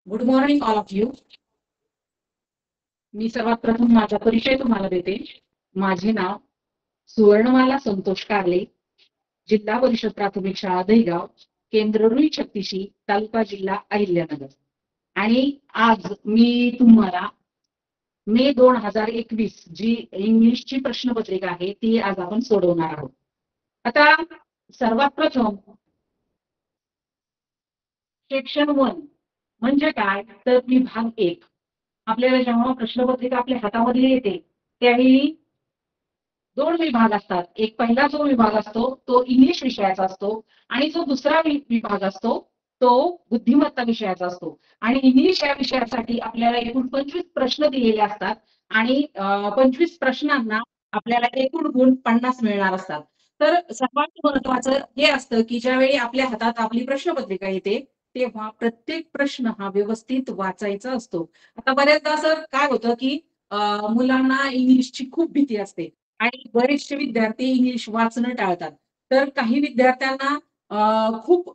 Good morning all of you. मी सर्वात प्रथम माझा परिचय तुम्हाला देते. माझे नाव सुवर्णमाला संतोष कारले, जिल्हा परिषद प्राथमिक शाळा दहिगाव, केंद्र रुई छत्तीशी, तालुका जिल्हा अहिल्यानगर. आणि आज मी तुम्हाला मे 2021 जी इंग्लिशची प्रश्नपत्रिका आहे ती आज आपण सोडवणार आहोत. आता सर्वात प्रथम सेक्शन 1 म्हणजे काय तर विभाग 1. आपल्याला जेव्हा प्रश्नपत्रिका आपल्या हातामध्ये येते त्यावेळी 2 विभाग असतात. एक पहिला जो विभाग असतो तो इंग्लिश विषयाचा असतो आणि जो दुसरा विभाग असतो तो बुद्धिमत्ता विषयाचा असतो. आणि इंग्लिश या विषयासाठी आपल्याला एकूण 25 प्रश्न दिलेले असतात आणि 25 प्रश्नांना आपल्याला एकूण गुण 50 मिळणार असतात. तर सर्वात महत्वाचं हे असतं की ज्यावेळी आपल्या हातात आपली प्रश्नपत्रिका येते तेव्हा प्रत्येक प्रश्न हा व्यवस्थित वाचायचा असतो. आता बऱ्याचदा असं काय होतं की मुलांना इंग्लिशची खूप भीती असते आणि बरेचसे विद्यार्थी इंग्लिश वाचणं टाळतात. तर काही विद्यार्थ्यांना खूप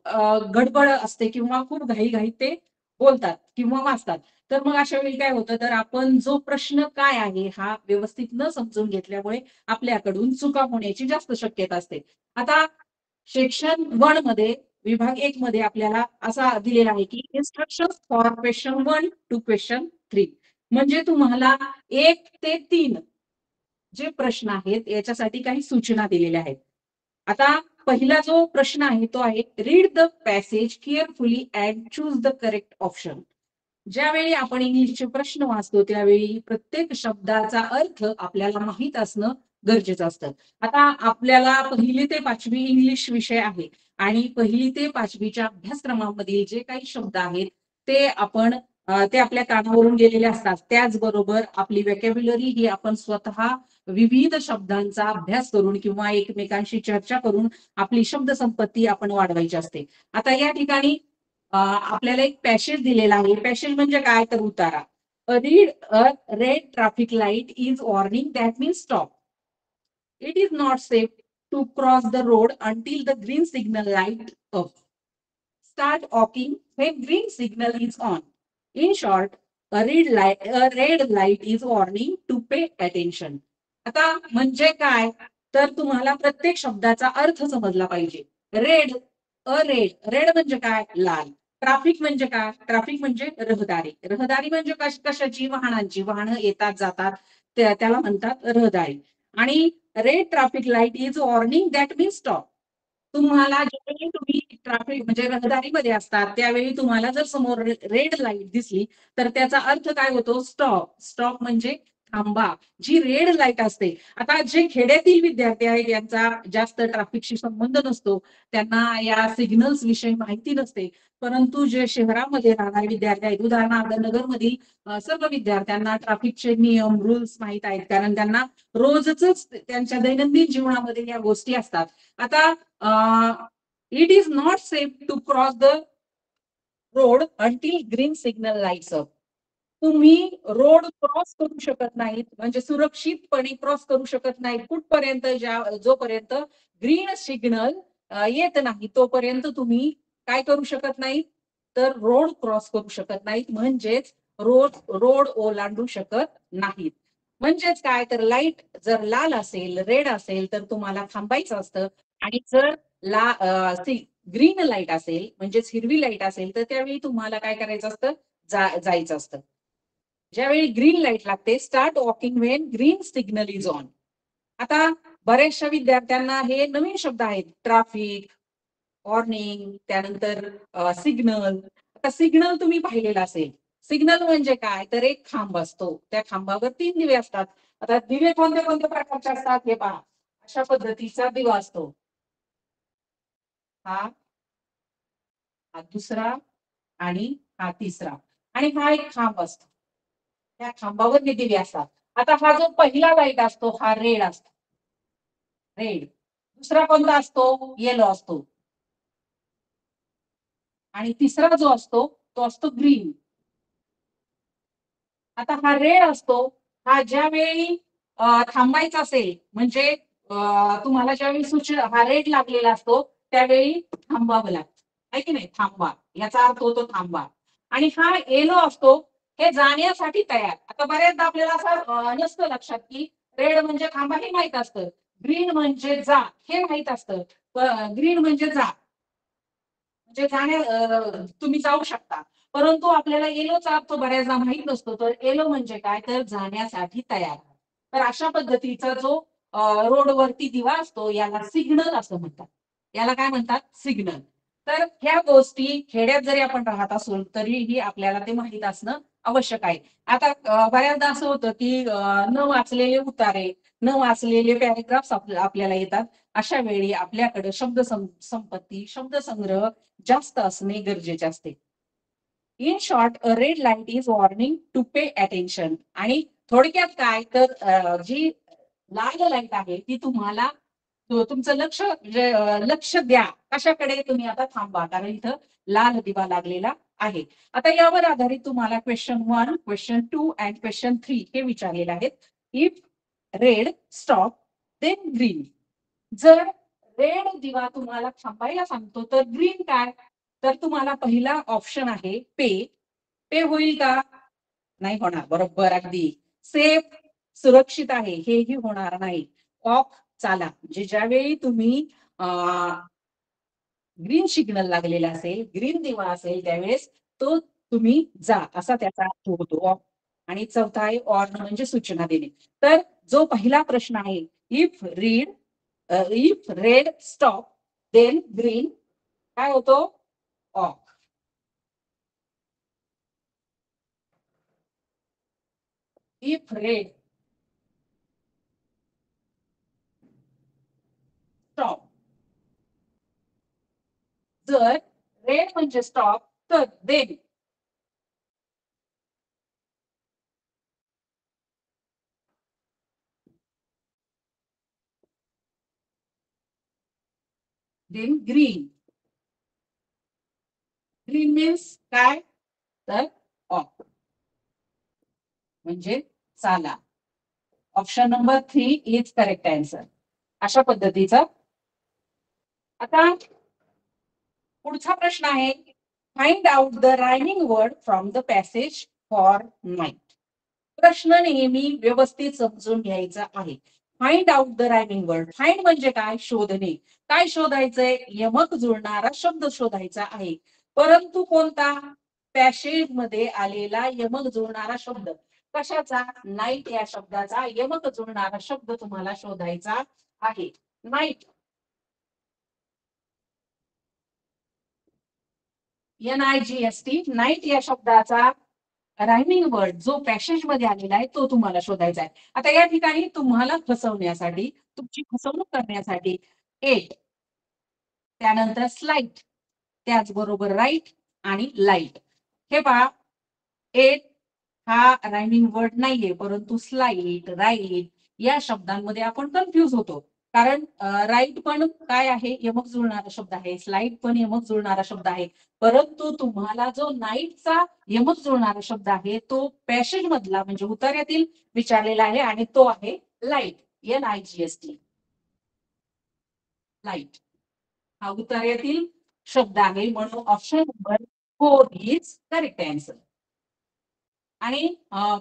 गडबड असते किंवा खूप घाईघाईत ते बोलतात किंवा वाचतात. तर मग अशा वेळी काय होतं तर आपण जो प्रश्न काय आहे हा व्यवस्थित न समजून घेतल्यामुळे आपल्याकडून चुका होण्याची जास्त शक्यता असते. आता सेक्शन 1 मध्ये विभाग 1 मध्ये आपल्याला असा दिलेला आहे की instruction for question 1 to question 3. म्हणजे तुम्हाला 1 ते 3 जे प्रश्न आहेत याच्यासाठी काही सूचना दिलेल्या आहेत. आता पहिला जो प्रश्न आहे तो आहे read the passage carefully and choose the correct option. ज्यावेळी आपण इंग्लिशचे प्रश्न वाचतो त्यावेळी प्रत्येक शब्दाचा अर्थ आपल्याला माहीत असणं गरजेचं असतं. आता आपल्याला 1ली ते 5वी इंग्लिश विषय आहे आणि 1ली ते 5वीच्या अभ्यासक्रमामधील जे काही शब्द आहेत ते आपण ते आपल्या कानावरून गेलेले असतात. त्याचबरोबर आपली व्हॅकॅब्युलरी ही आपण स्वतः विविध शब्दांचा अभ्यास करून किंवा एकमेकांशी चर्चा करून आपली शब्दसंपत्ती आपण वाढवायची असते. आता या ठिकाणी आपल्याला एक पॅसेज दिलेला आहे. पॅसेज म्हणजे काय तर उतारा. Read a red traffic light is warning that means stop. It is not safe to cross the road until the green signal light up. Start walking when green signal is on. In short, a red light is warning to pay attention. आता म्हणजे काय तर तुम्हाला प्रत्येक शब्दाचा अर्थ समजला पाहिजे. रेड रेड म्हणजे काय लाल. ट्रॅफिक म्हणजे काय ट्रॅफिक म्हणजे रहदारी. रहदारी म्हणजे कशाची वाहनांची. वाहनं येतात जातात त्याला म्हणतात रहदारी. आणि red traffic light is warning that means stop. तुम्हाला ज्यावेळी तुम्ही ट्रॅफिक म्हणजे रहदारीमध्ये असतात त्यावेळी तुम्हाला जर समोर रेड लाईट दिसली तर त्याचा अर्थ काय होतो स्टॉप. स्टॉप म्हणजे थांबा. जी रेड लाईट असते. आता जे खेड्यातील विद्यार्थी आहेत यांचा जास्त ट्रॅफिकशी संबंध नसतो. त्यांना या सिग्नल्स विषयी माहिती नसते. परंतु जे शहरामध्ये राहणारे विद्यार्थी आहेत उदाहरणार्थ नगरमधील सर्व विद्यार्थ्यांना ट्रॅफिकचे नियम रूल्स माहित आहेत कारण त्यांना रोजच त्यांच्या दैनंदिन जीवनामध्ये या गोष्टी असतात. आता it is not safe to cross the road until green signal lights up. तुम्ही रोड क्रॉस करू शकत नाहीत म्हणजे सुरक्षितपणे क्रॉस करू शकत नाहीत कुठपर्यंत जोपर्यंत ग्रीन सिग्नल येत नाही तोपर्यंत तुम्ही काय करू शकत नाहीत तर रोड क्रॉस करू शकत नाहीत. म्हणजेच रोड ओलांडू शकत नाहीत. म्हणजेच काय तर लाईट जर लाल असेल रेड असेल तर तुम्हाला थांबायचं असतं आणि जर ग्रीन लाईट असेल म्हणजेच हिरवी लाईट असेल तर त्यावेळी तुम्हाला काय करायचं असतं जायचं असतं. ज्यावेळी ग्रीन लाईट लागते start walking Wien green signal is on. आता बऱ्याचशा विद्यार्थ्यांना हे नवीन शब्द आहेत. ट्रॅफिक वॉर्निंग त्यानंतर सिग्नल. आता सिग्नल तुम्ही पाहिलेला असेल. सिग्नल म्हणजे काय तर एक खांब असतो त्या खांबावर 3 दिवे असतात. आता दिवे कोणत्या कोणत्या प्रकारचे असतात हे पहा. अशा पद्धतीचा दिवा असतो. हा दुसरा आणि हा तिसरा आणि हा एक खांब असतो. त्या खांबावर दिवे असतात. आता हा जो पहिला लाईट असतो हा रेड असतो. रेड. दुसरा कोणता असतो येलो असतो. आणि तिसरा जो असतो तो असतो ग्रीन. आता हा रेड असतो हा ज्यावेळी थांबायचा असेल म्हणजे तुम्हाला ज्यावेळी सूचना हा रेड लागलेला असतो त्यावेळी थांबावं लागतं आहे की नाही थांबा याचा अर्थ होतो थांबा. आणि हा येलो असतो हे जाण्यासाठी तयार. आता बऱ्याचदा आपल्याला असं नसतं लक्षात की रेड म्हणजे थांबा हे माहित असतं, ग्रीन म्हणजे जा हे माहित असतं. ग्रीन म्हणजे जा म्हणजे तुम्ही जाऊ शकता. परंतु आपल्याला येलोचा अर्थ बऱ्याचदा माहित नसतो. तर येलो म्हणजे काय, तर जाण्यासाठी तयार. तर अशा पद्धतीचा जो रोडवरती दिवा असतो याला सिग्नल असं म्हणतात. याला काय म्हणतात, सिग्नल. तर ह्या गोष्टी खेड्यात जरी आपण राहत असू तरीही आपल्याला ते माहित असणं आवश्यक आहे. आता बऱ्याचदा असं होतं की न वाचलेले उतारे, न वाचलेले पॅरेग्राफ्स आपल्याला येतात. अशा वेळी आपल्याकडे संपत्ती, शब्दसंग्रह जास्त असणे गरजेचे असते. In short, a red light is warning to pay attention. आणि थोडक्यात काय तर जी लाल लाईट आहे ती तुम्हाला तुमचं लक्ष म्हणजे लक्ष द्या कशाकडे, तुम्ही आता थांबा कारण इथं लाल दिवा लागलेला आहे. आता यावर आधारित तुम्हाला क्वेश्चन 1, क्वेश्चन 2 अँड क्वेश्चन 3 हे विचारलेले आहेत. If red stop then green. जर रेड दिवा तुम्हाला थांबायला सांगतो तर ग्रीन काय, तर तुम्हाला पहिला ऑप्शन आहे पे. पे होईल का, नाही होणार. बरोबर, अगदी सेफ, सुरक्षित आहे हेही होणार नाही. ऑफ, चाला. म्हणजे ज्यावेळी तुम्ही ग्रीन सिग्नल लागलेला असेल, ग्रीन दिवा असेल त्यावेळेस तो तुम्ही जा असा त्याचा अर्थ होतो. आणि चौथा आहे ऑन म्हणजे सूचना देणे. तर जो पहिला प्रश्न आहे, if red stop then green काय होतो, ऑफ. इफ रेड स्टॉप, जर रेड म्हणजे स्टॉप तर देन ग्रीन. ग्रीन मीन्स काय, तर ऑफ म्हणजे चाला. Option number 3 is correct answer. अशा पद्धतीचा. आता पुढचा प्रश्न आहे, find out the rhyming word from the passage for night. प्रश्न नेहमी व्यवस्थित समजून घ्यायचा आहे. Find out the rhyming word. Find म्हणजे काय, शोधणे. काय शोधायचंय, यमक जुळणारा शब्द शोधायचा आहे. परंतु कोणता, पॅसेज मध्ये आलेला यमक जुळणारा शब्द. कशाचा, नाईट या शब्दाचा यमक जुळणारा शब्द तुम्हाला शोधायचा आहे. नाईट, NIGST, नाईट या शब्दाचा रायमिंग वर्ड जो पॅसेज मध्ये आलेला आहे तो तुम्हाला शोधायचा आहे. आता या ठिकाणी तुम्हाला फसवण्यासाठी, तुमची फसवणूक करण्यासाठी एट, त्यानंतर स्लाइट, त्याचबरोबर राईट आणि लाईट. हे पहा, एट हा रायमिंग वर्ड नाहीये, परंतु स्लाइट, राईट या शब्दांमध्ये आपण कन्फ्युज होतो. कारण राईट पण काय आहे, यमक जुळणारा शब्द आहे. स्लाइट पण यमक जुळणारा शब्द आहे. परंतु तुम्हाला जो नाईटचा यमक जुळणारा शब्द आहे तो पॅसेज मधला म्हणजे उतार्यातील विचारलेला आहे आणि तो आहे लाईट, NIGST. लाईट हा उतार्यातील शब्द आहे, म्हणून option number 4 is correct answer. आणि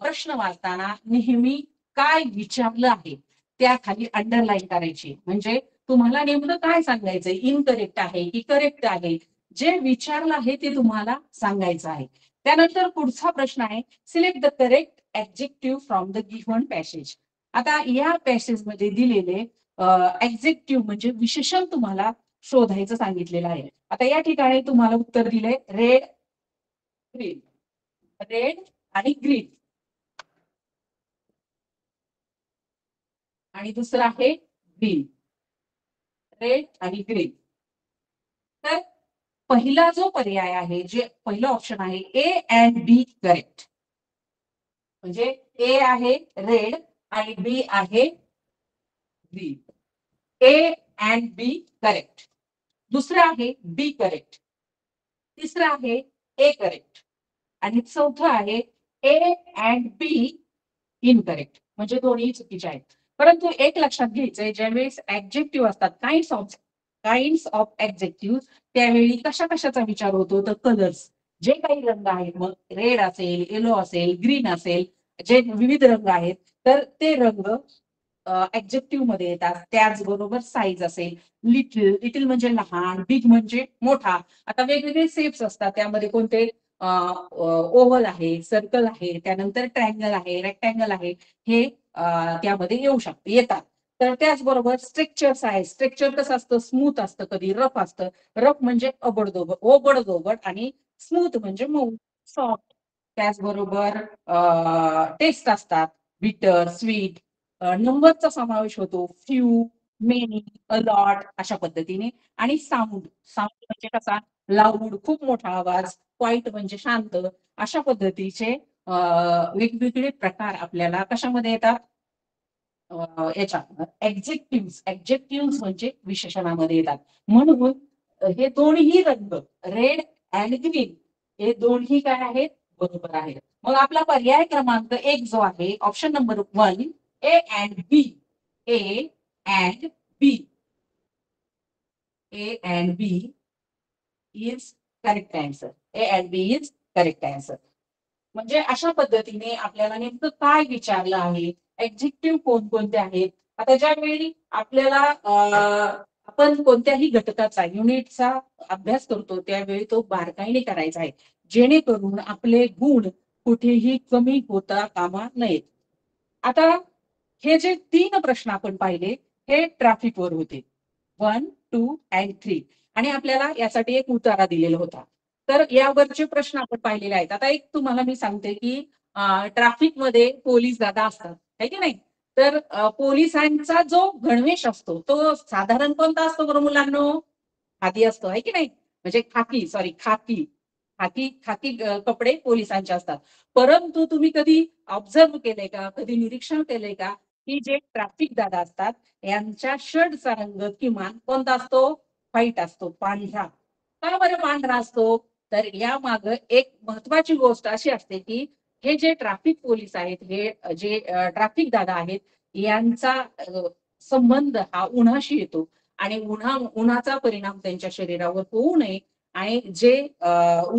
प्रश्न वाचताना नेहमी काय विचारलं आहे त्या खाली अंडरलाईन करायची. म्हणजे तुम्हाला नेमकं काय सांगायचंय, इनकरेक्ट आहे की करेक्ट आहे, जे विचारलं आहे ते तुम्हाला सांगायचं आहे. त्यानंतर पुढचा प्रश्न आहे, select the correct objective from the given passage. आता या पॅसेज मध्ये दिलेले ऍब्जेक्टिव्ह म्हणजे विशेषण तुम्हाला शोधायचं सांगितलेलं आहे. आता या ठिकाणी तुम्हाला उत्तर दिले रेड, ग्रीन, रेड आणि ग्रीन, आणि दुसरं आहे ग्रीन, रेड आणि ग्रीन. तर पहिला जो पर्याय आहे, जे पहिलं ऑप्शन आहे ए अँड बी करेक्ट. म्हणजे ए आहे रेड आणि बी आहे green. A and B correct. दुसरं आहे बी करेक्ट. तिसरं आहे ए करेक्ट. आणि चौथं आहे ए अँड बी इनकरेक्ट. म्हणजे दोन्ही चुकीचे आहेत. परंतु एक लक्षात घ्यायचंय, ज्यावेळेस ऍब्जेक्टिव्ह असतात, काइंड्स ऑफ ऍब्जेक्टिव्ह, त्यावेळी कशा कशाचा विचार होतो, तर कलर्स. जे काही रंग आहेत, मग रेड असेल, येलो असेल, ग्रीन असेल, जे विविध रंग आहेत, तर ते रंग ऍब्जेक्टिव्ह मध्ये येतात. त्याचबरोबर साईज असेल, लिटिल, लिटिल म्हणजे लहान, बिग म्हणजे मोठा. आता वेगवेगळे शेप्स असतात, त्यामध्ये कोणते ओव्हल आहे, सर्कल आहे, त्यानंतर ट्रायंगल आहे, रेक्टँगल आहे, हे त्यामध्ये येतात. तर त्याचबरोबर स्ट्रक्चर्स आहे. स्ट्रक्चर कसं असतं, स्मूथ असतं, कधी रफ असतं. रफ म्हणजे ओबडधोबड आणि स्मूथ म्हणजे मऊ, सॉफ्ट. त्याचबरोबर टेस्ट असतात, बिटर, स्वीट. नंबरचा समावेश होतो, फ्यू, मेनी, अ लॉट, अशा पद्धतीने. आणि साऊंड, साऊंड म्हणजे कसा, लाऊड, खूप मोठा आवाज, क्वाईट म्हणजे शांत. अशा पद्धतीचे वेगवेगळे प्रकार आपल्याला कशामध्ये येतात, याच्यात ऍब्जेक्टिव्ह म्हणजे विशेषणामध्ये येतात. म्हणून हे दोन्ही रंग, रेड अँड ग्रीन, हे दोन्ही काय आहेत, बरोबर आहेत. मग आपला पर्याय क्रमांक 1 जो आहे, option number 1, A and B. A and B. A and B is correct answer. A and B is correct answer. म्हणजे अशा पद्धतीने आपल्याला नेमकं काय विचारलं आहे, ऍब्जेक्टिव्ह कोणकोणते आहेत. आता ज्यावेळी आपल्याला आपण कोणत्याही घटकाचा, युनिटचा अभ्यास करतो, त्यावेळी तो बारकाईने करायचा आहे, जेणेकरून आपले गुण कुठेही कमी होता कामा नयेत. आता हे जे 3 प्रश्न आपण पाहिले, हे ट्रॅफिकवर होते. 1, 2 अँड 3. आणि आपल्याला यासाठी एक उतारा दिलेला होता. तर यावरचे प्रश्न आपण पाहिलेले आहेत. आता एक तुम्हाला मी सांगते, की ट्रॅफिकमध्ये पोलीस दादा असतात, आहे की नाही? तर पोलिसांचा जो गणवेश असतो, तो साधारण कोणता असतो बरं मुलांनो? खाकी असतो, आहे की नाही? म्हणजे खाकी. खाकी कपडे पोलिसांचे असतात. परंतु तुम्ही कधी ऑब्झर्व्ह केलंय का? कधी निरीक्षण केलंय का? की जे ट्रॅफिक दादा असतात, यांच्या शर्टचा रंग किमान कोणता असतो? व्हाईट असतो, पांढरा. का बरं पांढरा असतो? तर यामागं एक महत्वाची गोष्ट अशी असते, की हे जे ट्रॅफिक पोलीस आहेत, हे जे ट्रॅफिक दादा आहेत, यांचा संबंध हा उन्हाशी येतो. आणि उन्हाचा परिणाम त्यांच्या शरीरावर होऊ नये, आणि जे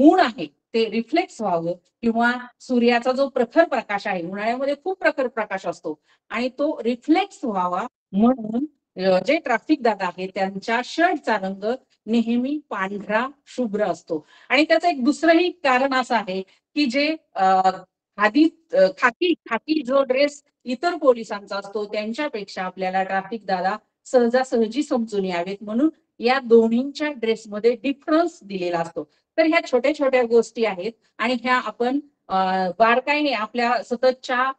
ऊन आहे ते रिफ्लेक्स व्हावं, किंवा सूर्याचा जो प्रखर प्रकाश आहे, उन्हाळ्यामध्ये खूप प्रखर प्रकाश असतो, आणि तो रिफ्लेक्स व्हावा म्हणून जे ट्रॅफिक दादा आहे त्यांच्या शर्टचा रंग नेहमी पांढरा शुभ्र असतो. आणि त्याचं एक दुसरंही कारण असं आहे, की जे खादी खाकी खाकी जो ड्रेस इतर पोलिसांचा असतो, त्यांच्यापेक्षा आपल्याला ट्रॅफिक दादा सहजासहजी समजून यावेत म्हणून या दोन्हींच्या ड्रेसमध्ये डिफरन्स दिलेला असतो. तर ह्या छोट्या छोट्या गोष्टी आहेत, आणि ह्या आपण बारकाईने आपल्या सततच्या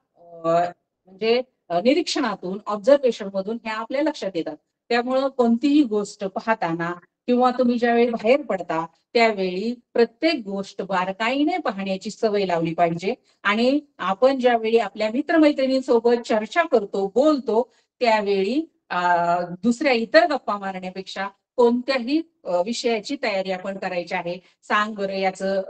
म्हणजे निरीक्षणातून, ऑब्झर्वेशन मधून ह्या आपल्या लक्षात येतात. त्यामुळं कोणतीही गोष्ट पाहताना, किंवा तुम्ही ज्यावेळी बाहेर पडता, त्यावेळी प्रत्येक गोष्ट बारकाईने पाहण्याची सवय लावली पाहिजे. आणि आपण ज्यावेळी आपल्या मित्रमैत्रिणींसोबत चर्चा करतो, बोलतो, त्यावेळी दुसऱ्या इतर गप्पा मारण्यापेक्षा कोणत्याही विषयाची तयारी आपण करायची आहे. सांग बरं याचं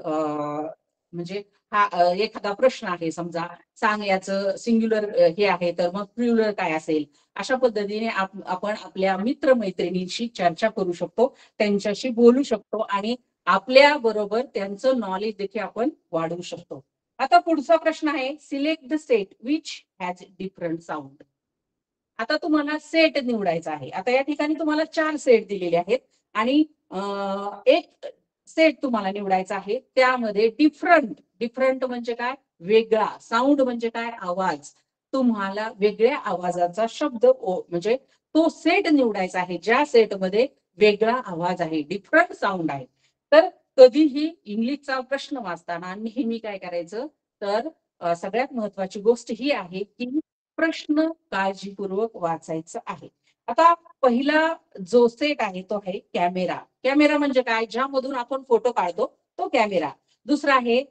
म्हणजे हा एखादा प्रश्न आहे समजा, सांग याचं सिंग्युलर हे आहे, तर मग प्लुरल काय असेल. अशा पद्धतीने आपण आपल्या मित्रमैत्रिणींशी चर्चा करू शकतो, त्यांच्याशी बोलू शकतो, आणि आपल्या बरोबर त्यांचं नॉलेज देखील आपण वाढवू शकतो. आता पुढचा प्रश्न आहे, select the set which has different sound. आता तुम्हाला सेट निवडायचा आहे. आता या ठिकाणी तुम्हाला 4 सेट दिलेले आहेत, आणि एक सेट तुम्हाला निवडायचा आहे. त्यामध्ये डिफरंट, डिफरंट म्हणजे काय? वेगळा. साऊंड म्हणजे काय? आवाज. तुम्हाला वेगळ्या आवाजाचा शब्द म्हणजे तो सेट निवडायचा आहे, ज्या सेटमध्ये वेगळा आवाज आहे, डिफरंट साऊंड आहे. तर कधीही इंग्लिशचा प्रश्न वाचताना नेहमी काय करायचं, तर सगळ्यात महत्वाची गोष्ट ही आहे, की प्रश्न काळजीपूर्वक वाचायचं आहे. आता पहिला जो सेट आहे तो आहे कॅमेरा. कॅमेरा म्हणजे काय? ज्यामधून आपण फोटो काढतो, तो कॅमेरा. दुसरा आहे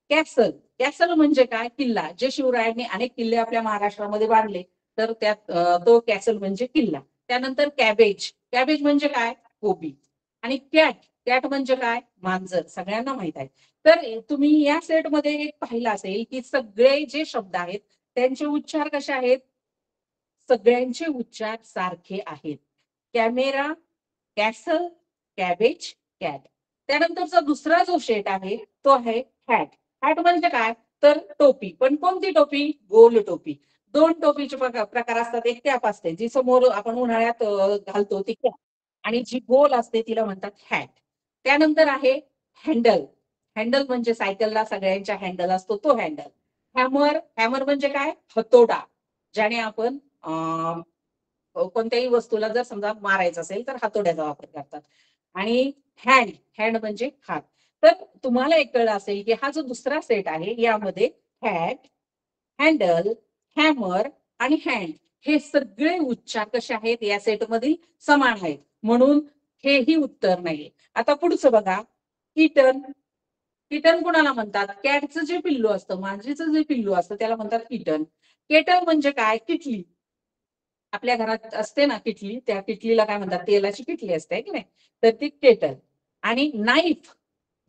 कॅसल. कॅसल म्हणजे काय? किल्ला. जे शिवरायांनी अनेक किल्ले आपल्या महाराष्ट्रामध्ये बांधले, तर त्यात तो कॅसल म्हणजे किल्ला. त्यानंतर कॅबेज. कॅबेज म्हणजे काय? कोबी. आणि कॅट. कॅट म्हणजे काय? मांजर. सगळ्यांना माहित आहे. तर तुम्ही या सेटमध्ये एक पाहिलं असेल, की सगळे जे शब्द आहेत त्यांचे उच्चार कसे आहेत? सगळ्यांचे उच्चार सारखे आहेत. Camera, castle, cabbage, cat. त्यानंतरचा दुसरा जो सेट आहे तो आहे हॅट. हॅट म्हणजे काय तर टोपी, पण कोणती टोपी? गोल टोपी. दोन टोपीचे प्रकार असतात. एक कॅप असते जी समोर आपण उन्हाळ्यात घालतो ती कॅप, आणि जी गोल असते तिला म्हणतात हॅट. त्यानंतर आहे हँडल. हँडल म्हणजे सायकलला सगळ्यांच्या हँडल असतो तो हँडल. हॅमर. हॅमर म्हणजे काय? हतोडा, ज्याने आपण कोणत्याही वस्तूला जर समजा मारायचं असेल तर हातोड्याचा वापर करतात. आणि हँड. हँड म्हणजे हात. तर तुम्हाला एक कळलं असेल की हा जो दुसरा सेट आहे यामध्ये हॅट, हँडल, हॅमर आणि हँड हे सगळे उच्चार कसे आहेत या सेटमधील समान आहेत, म्हणून हेही उत्तर नाहीये. आता पुढचं बघा, किटन. किटन कोणाला म्हणतात? कॅटचं जे पिल्लू असतं, मांजरीचं जे पिल्लू असतं त्याला म्हणतात किटन. केटल म्हणजे काय? किटली. आपल्या घरात असते ना किटली, त्या किटलीला काय म्हणतात? तेलाची किटली असते की नाही, तर ती केटल. आणि नाईफ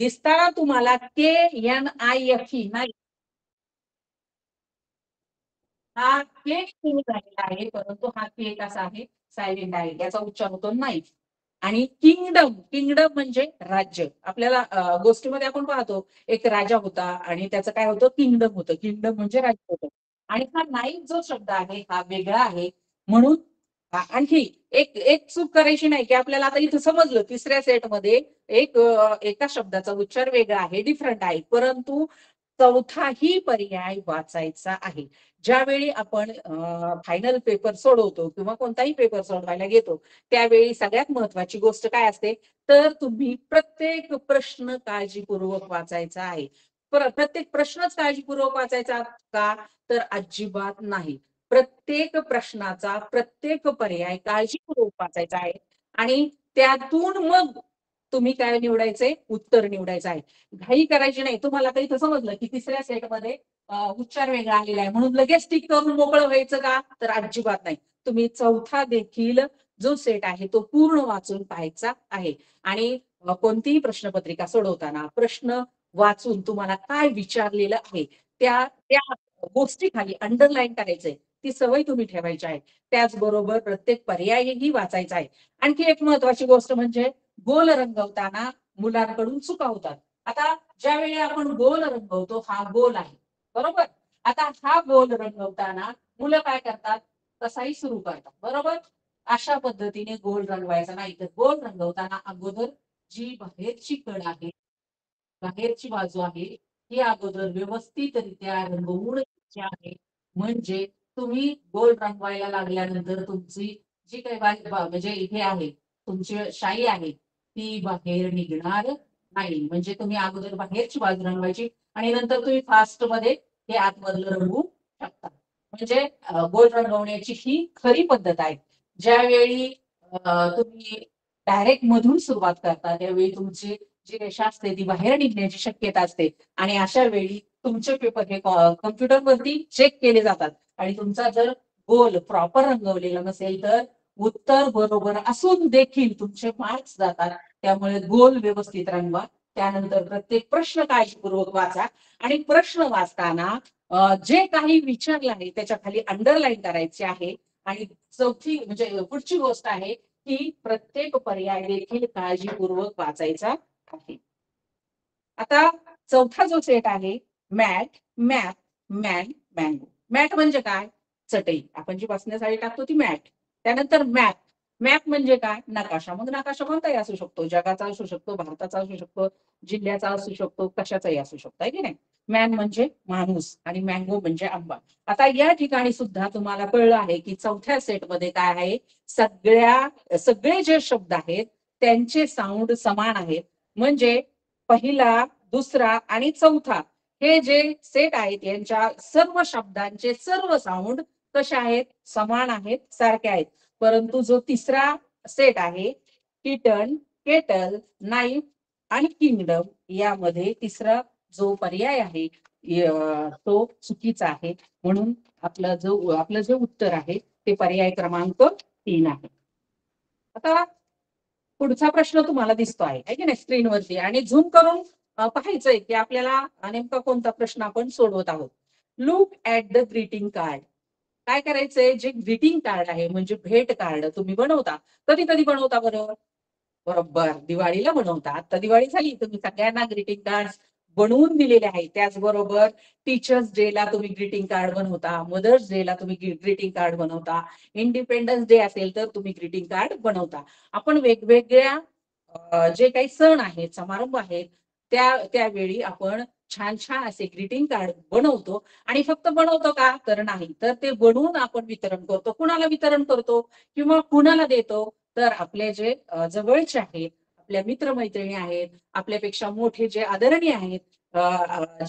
दिसताना तुम्हाला KNIFE नाईफ, हा केक सुरू झालेला आहे, परंतु हा केक असा आहे सायलेंट आहे, याचा उच्चार होतो नाईफ. आणि किंगडम. किंगडम म्हणजे राज्य. आपल्याला गोष्टीमध्ये आपण पाहतो एक राजा होता आणि त्याचं काय होतं? किंगडम होतं. किंगडम म्हणजे राज्य होतं. आणि हा नाईफ जो शब्द आहे हा वेगळा आहे, म्हणून आणखी एक एक चूक करायची नाही की आपल्याला आता इथं समजलं तिसऱ्या सेटमध्ये एका शब्दाचा उच्चार वेगळा आहे, डिफरंट आहे, परंतु चौथाही पर्याय वाचायचा आहे. ज्यावेळी आपण फायनल पेपर सोडवतो किंवा कोणताही पेपर सोडवायला घेतो त्यावेळी सगळ्यात महत्वाची गोष्ट काय असते तर तुम्ही प्रत्येक प्रश्न काळजीपूर्वक वाचायचा आहे. प्रत्येक प्रश्नच काळजीपूर्वक वाचायचा का? तर अजिबात नाही. प्रत्येक प्रश्नाचा प्रत्येक पर्याय काळजीपूर्वक वाचायचा आहे आणि त्यातून मग तुम्ही काय निवडायचंय? उत्तर निवडायचं आहे. घाई करायची नाही. तुम्हाला आता इथं समजलं की तिसऱ्या सेटमध्ये उच्चार वेगळा आलेला आहे म्हणून लगेच टिक करून मोकळं व्हायचं का? तर अजिबात नाही. तुम्ही चौथा देखील जो सेट आहे तो पूर्ण वाचून पाहायचा आहे. आणि कोणतीही प्रश्नपत्रिका सोडवताना प्रश्न वाचून तुम्हाला काय विचारलेलं आहे त्या त्या गोष्टी खाली अंडरलाईन करायचंय, ती सवय तुम्ही ठेवायची आहे. त्याचबरोबर प्रत्येक पर्यायही वाचायचा आहे. आणखी एक महत्वाची गोष्ट म्हणजे गोल रंगवताना मुलांकडून चुका होतात. आता ज्यावेळी आपण गोल रंगवतो हा गोल आहे, बरोबर. आता हा गोल रंगवताना मुलं काय करतात? तसाही सुरू करतात, बरोबर. अशा पद्धतीने गोल रंगवायचा नाही, तर गोल रंगवताना अगोदर जी बाहेरची कड आहे, बाहेरची बाजू आहे, ही अगोदर व्यवस्थितरित्या रंगवून घ्यायची आहे. म्हणजे तुम्ही गोल रंगवायला लागल्यानंतर तुमची जी काही म्हणजे इथे आहे तुमची शाई आहे ती बाहेर निघणार नाही. म्हणजे तुम्ही अगोदर बाहेरची बाजू रंगवायची आणि नंतर तुम्ही फास्ट मध्ये हे आतमधलं रंगवू शकता. म्हणजे गोल रंगवण्याची ही खरी पद्धत आहे. ज्यावेळी तुम्ही डायरेक्ट मधून सुरुवात करता त्यावेळी तुमची जी रेषा असते ती बाहेर निघण्याची शक्यता असते आणि अशा वेळी तुमचे पेपर हे कॉम्प्युटरवरती चेक केले जातात आणि तुमचा जर गोल प्रॉपर रंगवलेला नसेल तर उत्तर बरोबर असून देखील तुमचे मार्क्स जातात. त्यामुळे गोल व्यवस्थित रंगवा. त्यानंतर प्रत्येक प्रश्न काळजीपूर्वक वाचा आणि प्रश्न वाचताना जे काही विचारलं आहे त्याच्या खाली अंडरलाईन करायचे आहे. आणि चौथी म्हणजे पुढची गोष्ट आहे की प्रत्येक पर्याय देखील काळजीपूर्वक वाचायचा आहे. आता चौथा जो सेट आहे mat, map, man, mango. Mat म्हणजे काय? चटई. आपण जी बसण्यासाठी टाकतो ती मॅट. त्यानंतर मॅप. मॅप म्हणजे काय? नकाशा. मग नकाशा कोणताही असू शकतो, जगाचा असू शकतो, भारताचा असू शकतो, जिल्ह्याचा असू शकतो, कशाचाही असू शकतो, आहे की नाही. मॅन म्हणजे माणूस आणि मँगो म्हणजे आंबा. आता या ठिकाणी सुद्धा तुम्हाला कळलं आहे की चौथ्या सेटमध्ये काय आहे, सगळे जे शब्द आहेत त्यांचे साऊंड समान आहेत. म्हणजे पहिला, दुसरा आणि चौथा हे जे सेट आहेत यांच्या सर्व शब्दांचे सर्व साऊंड कसे आहेत? समान आहेत, सारखे आहेत. परंतु जो तिसरा सेट आहे किटन, केटल, नाईफ आणि किंगडम यामध्ये तिसरा जो पर्याय आहे तो चुकीचा आहे. म्हणून आपलं जे उत्तर आहे ते पर्याय क्रमांक 3 आहे. आता पुढचा प्रश्न तुम्हाला दिसतो आहे की नाही स्क्रीनवरती आणि झूम करून पाहायचंय की आपल्याला नेमका कोणता प्रश्न आपण सोडवत आहोत. Look at the greeting card. काय करायचंय? जे ग्रीटिंग कार्ड आहे म्हणजे भेट कार्ड तुम्ही बनवता, कधी कधी बनवता बरं? बरोबर, दिवाळीला बनवतात. तर दिवाळी झाली, तुम्ही सगळ्यांना ग्रीटिंग कार्ड बनवून दिलेले आहेत. त्याचबरोबर टीचर्स डेला तुम्ही ग्रीटिंग कार्ड बनवता, मदर्स डेला तुम्ही ग्रीटिंग कार्ड बनवता, इंडिपेंडन्स डे असेल तर तुम्ही ग्रीटिंग कार्ड बनवता. आपण वेगवेगळ्या जे काही सण आहेत, समारंभ आहेत, त्यावेळी आपण छान छान असे ग्रीटिंग कार्ड बनवतो. आणि फक्त बनवतो का तर नाही, तर ते बनवून आपण वितरण करतो. कुणाला वितरण करतो किंवा कुणाला देतो, तर आपले जे जवळचे आहेत, आपल्या मित्रमैत्रिणी आहेत, आपल्यापेक्षा मोठे जे आदरणीय आहेत,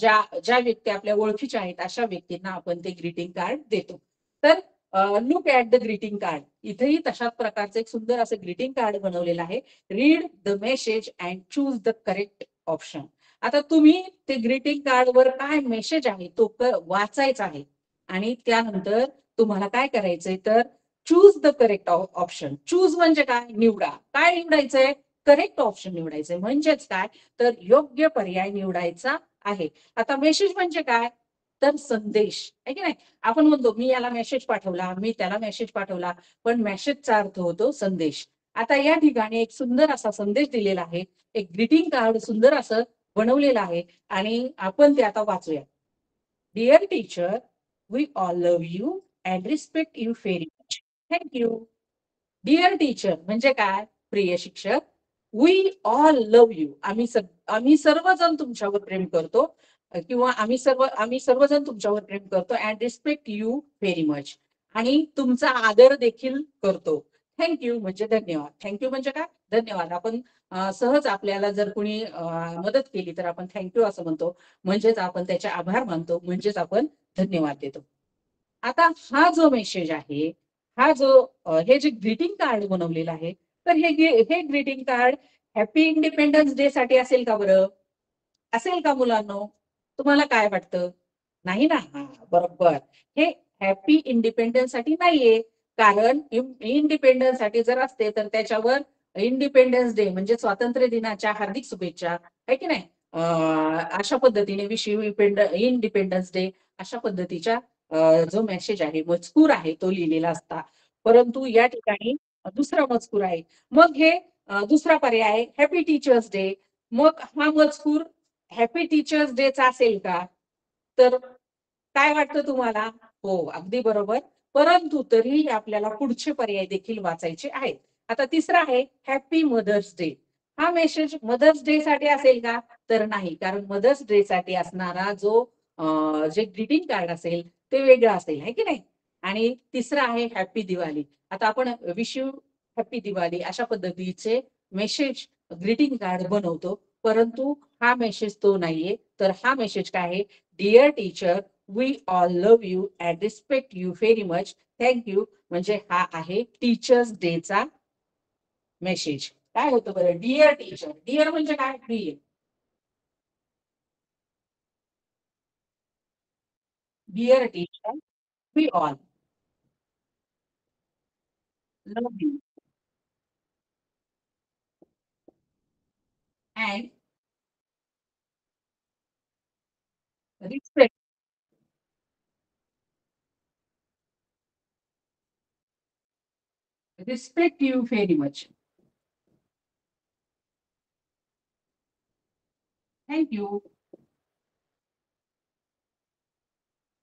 ज्या ज्या व्यक्ती आपल्या ओळखीच्या आहेत, अशा व्यक्तींना आपण ते ग्रीटिंग कार्ड देतो. तर look at the greeting card. इथेही तशाच प्रकारचं एक सुंदर असं ग्रीटिंग कार्ड बनवलेलं आहे. Read the message and choose the correct option. आता तुम्ही ते ग्रीटिंग कार्ड वर काय मेसेज आहे तो वाचायचा आहे. आणि त्यानंतर तुम्हाला काय करायचंय तर choose the correct option. Choose म्हणजे काय, निवडा. काय निवडायचंय, करेक्ट ऑप्शन निवडायचंय. म्हणजेच काय तर योग्य पर्याय निवडायचा आहे. आता मेसेज म्हणजे काय तर संदेश आहे की नाही. आपण म्हणतो मी याला मेसेज पाठवला, मी त्याला मेसेज पाठवला, पण मेसेजचा अर्थ होतो संदेश. आता या ठिकाणी एक सुंदर असा संदेश दिलेला आहे. एक ग्रीटिंग कार्ड सुंदर असं बनवलेलं आहे आणि आपण ते आता वाचूया. Dear teacher, we all love you and respect you very much. Thank you. Dear teacher म्हणजे काय, प्रिय शिक्षक. वी ऑल लव्ह यू, आम्ही सर्वजण तुमच्यावर प्रेम करतो, किंवा आम्ही सर्वजण तुमच्यावर प्रेम करतो. And respect you very much, आणि तुमचा आदर देखील करतो. थँक्यू म्हणजे धन्यवाद. थँक्यू म्हणजे काय, धन्यवाद. आपण सहज आपल्याला जर कोणी मदत केली तर आपण थँक्यू असं म्हणतो. म्हणजेच आपण त्याचे आभार मानतो, म्हणजेच आपण धन्यवाद देतो. आता हा जो मेसेज आहे, हा जो हे जे ग्रीटिंग कार्ड बनवलेलं आहे, तर हे greeting card happy independence day साठी असेल का बरं? असेल का मुलांनो? तुम्हाला काय वाटतं? नाही ना? हा, बरोबर. हे हॅपी इंडिपेंडन्स साठी नाहीये. कारण इंडिपेंडन्स साठी जर असते तर त्याच्यावर इंडिपेंडन्स डे म्हणजे स्वातंत्र्य दिनाच्या हार्दिक शुभेच्छा आहे की नाही, अशा पद्धतीने विश यू इंडिपेंडन्स डे अशा पद्धतीच्या जो मेसेज आहे, मजकूर आहे, तो लिहिलेला असता. परंतु या ठिकाणी दुसरा मजकूर आहे. मग हे दुसरा पर्याय आहे हॅपी टीचर्स डे. मग हा मजकूर हॅपी टीचर्स डेचा असेल का? तर काय वाटतं तुम्हाला? हो, अगदी बरोबर. परंतु तरीही आपल्याला पुढचे पर्याय देखील वाचायचे आहेत. आता तिसरा आहे हॅपी मदर्स डे. हा मेसेज मदर्स डे साठी असेल का? तर नाही, कारण मदर्स डे साठी असणारा जो जे ग्रीटिंग कार्ड असेल ते वेगळं असेल, आहे की नाही. आणि तिसरा आहे हॅपी दिवाळी. आता आपण विश यू हॅपी दिवाळी अशा पद्धतीचे मेसेज ग्रीटिंग कार्ड बनवतो, परंतु हा मेसेज तो नाहीये. तर हा मेसेज काय आहे, dear teacher, we all love you and respect you very much, thank you. म्हणजे हा आहे टीचर्स डेचा मेसेज. काय होतं बरं, डिअर टीचर. डिअर म्हणजे काय, प्रिय. Dear teacher, we all love you and respect you very much, thank you.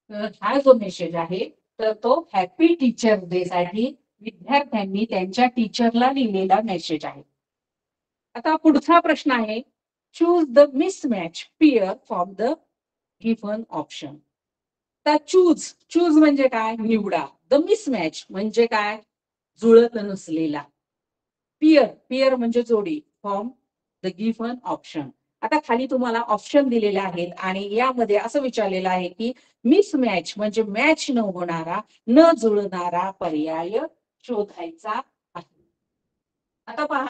तर हा जो मेसेज आहे तर तो हॅपी टीचर डे साठी विद्यार्थ्यांनी त्यांच्या टीचरला लिहिलेला मेसेज आहे. आता पुढचा प्रश्न आहे, choose the mismatch pair from the given option. तर चूज चूज म्हणजे काय, निवडा. द मिसमॅच म्हणजे काय, जुळत नसलेला. पिअर पिअर म्हणजे जोडी, फ्रॉम द गिव्हन ऑप्शन. आता खाली तुम्हाला ऑप्शन दिलेले आहेत आणि यामध्ये असं विचारलेलं आहे की मिसमॅच म्हणजे मॅच न होणारा, न जुळणारा पर्याय शोधायचा आहे. आता पहा,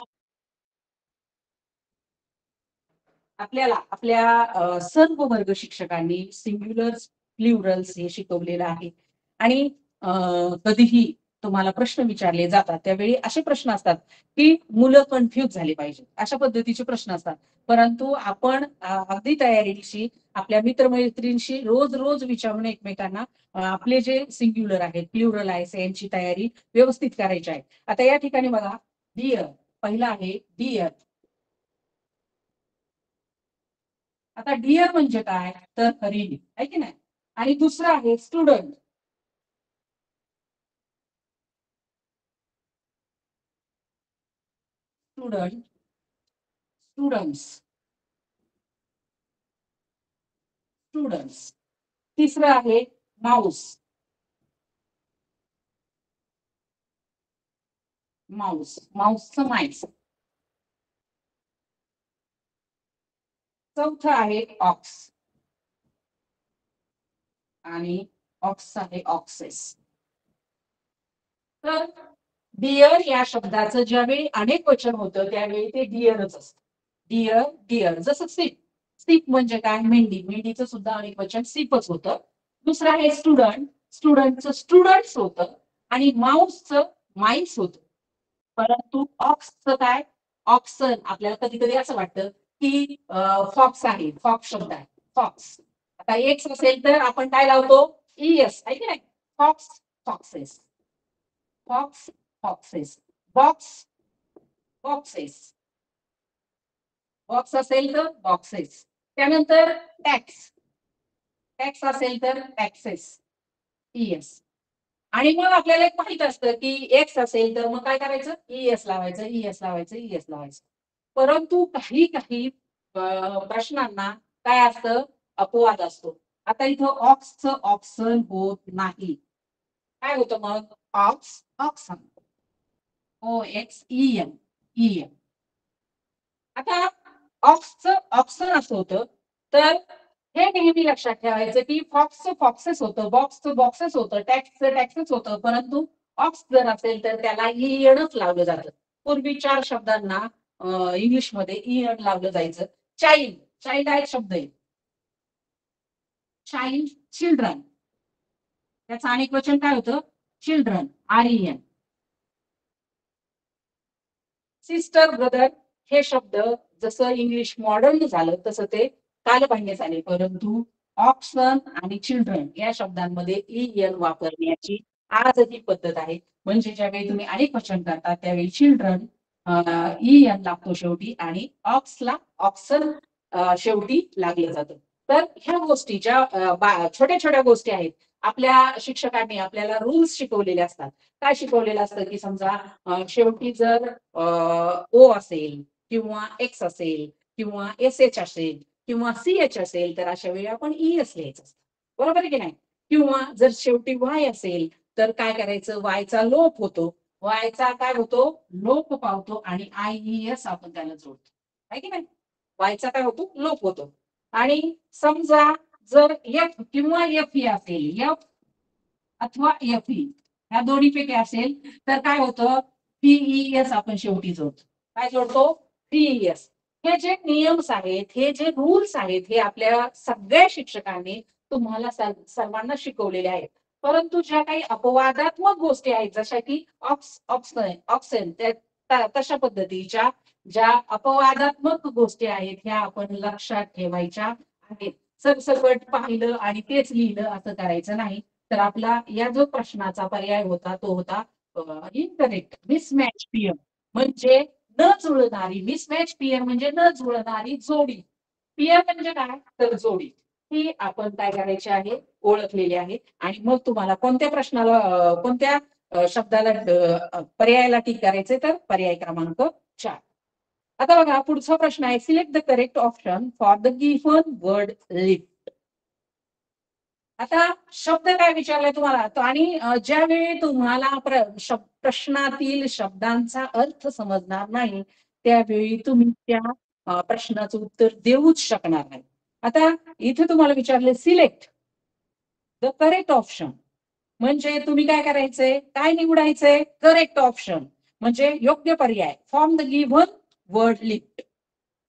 आपल्याला आपल्या सर्व वर्ग शिक्षकांनी सिंग्युलर्स प्लुरल्स हे शिकवलेलं आहे. आणि कधीही तुम्हाला प्रश्न विचारले जातात त्यावेळी असे प्रश्न असतात की मुलं कन्फ्युज झाले पाहिजे, अशा पद्धतीचे प्रश्न असतात. परंतु आपण अगदी तयारीशी आपल्या मित्रमैत्रिणींशी रोज रोज विचारून एकमेकांना आपले जे सिंग्युलर आहेत, प्लुरल आहे यांची तयारी व्यवस्थित करायची आहे. आता या ठिकाणी बघा, डिअर पहिला आहे डिअर. आता डिअर म्हणजे काय तर हरिणी आहे की नाही. आणि दुसरं आहे स्टुडंट. Student, students, students. तिसरं आहे माऊस. Mouse, माऊसचं MICE. चौथं आहे ऑक्स. आणि ऑक्स आहे ऑक्सेस. तर डिअर या शब्दाचं ज्यावेळी अनेक वचन होतं त्यावेळी ते डिअरच असतं. Dear, dear. जसं सिप. सिप म्हणजे काय मेंढी. मेंढीचं सुद्धा अनेक वचन सिपच होतं. दुसरं आहे स्टुडंट. स्टुडंटचं स्टुडंट्स होतं. आणि माऊसचं माईस होतं. परंतु ऑक्सचं काय ऑक्सन. आपल्याला कधी कधी असं वाटतं की फॉक्स आहे. फॉक्स शब्द आहे फॉक्स. आता एक्स असेल तर आपण काय लावतो ईएस आहे की नाही. Fox, foxes. Fox, foxes. Box, boxes. Box असेल तर बॉक्सेस. त्यानंतर टॅक्स. टॅक्स असेल तर टॅक्सेस. ईएस. आणि मग आपल्याला एक माहित असतं की एक्स असेल तर मग काय करायचं ईएस लावायचं, ईएस लावायचं, ईएस लावायचं. परंतु काही काही प्रश्नांना काय असतं अपवाद असतो. आता इथं ऑक्सचं ऑप्शन होत नाही. काय होतं मग ox, oxen. O X E N, E N. आता ऑक्सचं ऑप्शन असं होतं तर हे नेहमी लक्षात ठेवायचं की फॉक्सचं फॉक्सेस होतं, बॉक्सचं बॉक्सेस होतं, टॅक्सचं टॅक्सेस होतं. परंतु ऑक्स जर असेल तर त्याला इयनच लावलं जातं. पूर्वी 4 शब्दांना इंग्लिशमध्ये इयन लावलं जायचं. चाइल्ड, चाइल्ड हा एक शब्द आहे. Child, children. त्याचं अनेक वचन काय होतं चिल्ड्रन, आर-ई-एन. सिस्टर, ब्रदर हे शब्द जसं इंग्लिश मॉडर्न झालं तसं ते कालबाह्य झाले. परंतु ऑक्सन आणि चिल्ड्रन या शब्दांमध्ये ई-एन वापरण्याची आजही पद्धत आहे. म्हणजे ज्यावेळी तुम्ही अनेक वचन करता त्यावेळी चिल्ड्रन ई-एन लागतो शेवटी आणि ऑक्सला ऑक्सन शेवटी लागलं जातं. तर ह्या गोष्टी ज्या छोट्या छोट्या गोष्टी आहेत आपल्या शिक्षकांनी आपल्याला रूल्स शिकवलेले असतात. काय शिकवलेलं असतं की समजा शेवटी जर ओ असेल किंवा एक्स असेल किंवा एस एच असेल किंवा सी एच असेल तर अशा वेळी आपण ईएस लिहायचं असतं. बरोबर आहे की नाही. किंवा जर शेवटी वाय असेल तर काय करायचं वायचा लोप होतो. वायचा काय होतो लोप पावतो आणि आय ई एस आपण त्याला जोडतो आहे की नाही. वायचा काय होतो लोप होतो. आणि समजा जर एफ किंवा एफ ई असेल एफ अथवा एफ ई ह्या दोन्हीपैकी असेल तर काय होतं पीईएस आपण शेवटी जोडतो. काय जोडतो पीईएस. हे जे नियम्स आहेत हे जे रूल्स आहेत हे आपल्या सगळ्या शिक्षकांनी तुम्हाला सर्वांना शिकवलेले आहेत. परंतु ज्या काही अपवादात्मक गोष्टी आहेत जशा की ऑक्सेन तशा पद्धतीच्या ज्या अपवादात्मक गोष्टी आहेत ह्या आपण लक्षात ठेवायच्या आहेत. सरसकट पाहिलं आणि तेच लिहिलं असं करायचं नाही. तर आपला या जो प्रश्नाचा पर्याय होता तो होता इनकरेक्ट मिसमॅच पीएम म्हणजे न जुळणारी. मिसमॅच पीएम म्हणजे न जुळणारी जोडी. पीएम म्हणजे काय तर जोडी. ही आपण काय करायची आहे ओळखलेली आहे. आणि मग तुम्हाला कोणत्या प्रश्नाला कोणत्या शब्दाला पर्यायाला टिक करायचे तर पर्याय क्रमांक 4. आता बघा पुढचा प्रश्न आहे select the correct option for the given word lift. आता शब्द काय विचारलाय तुम्हाला आणि ज्यावेळी तुम्हाला प्रश्नातील शब्दांचा अर्थ समजणार नाही त्यावेळी तुम्ही त्या प्रश्नाचं उत्तर देऊच शकणार नाही. आता इथे तुम्हाला विचारले सिलेक्ट द करेक्ट ऑप्शन म्हणजे तुम्ही काय करायचंय काय निवडायचंय करेक्ट ऑप्शन म्हणजे योग्य पर्याय form the given word lift.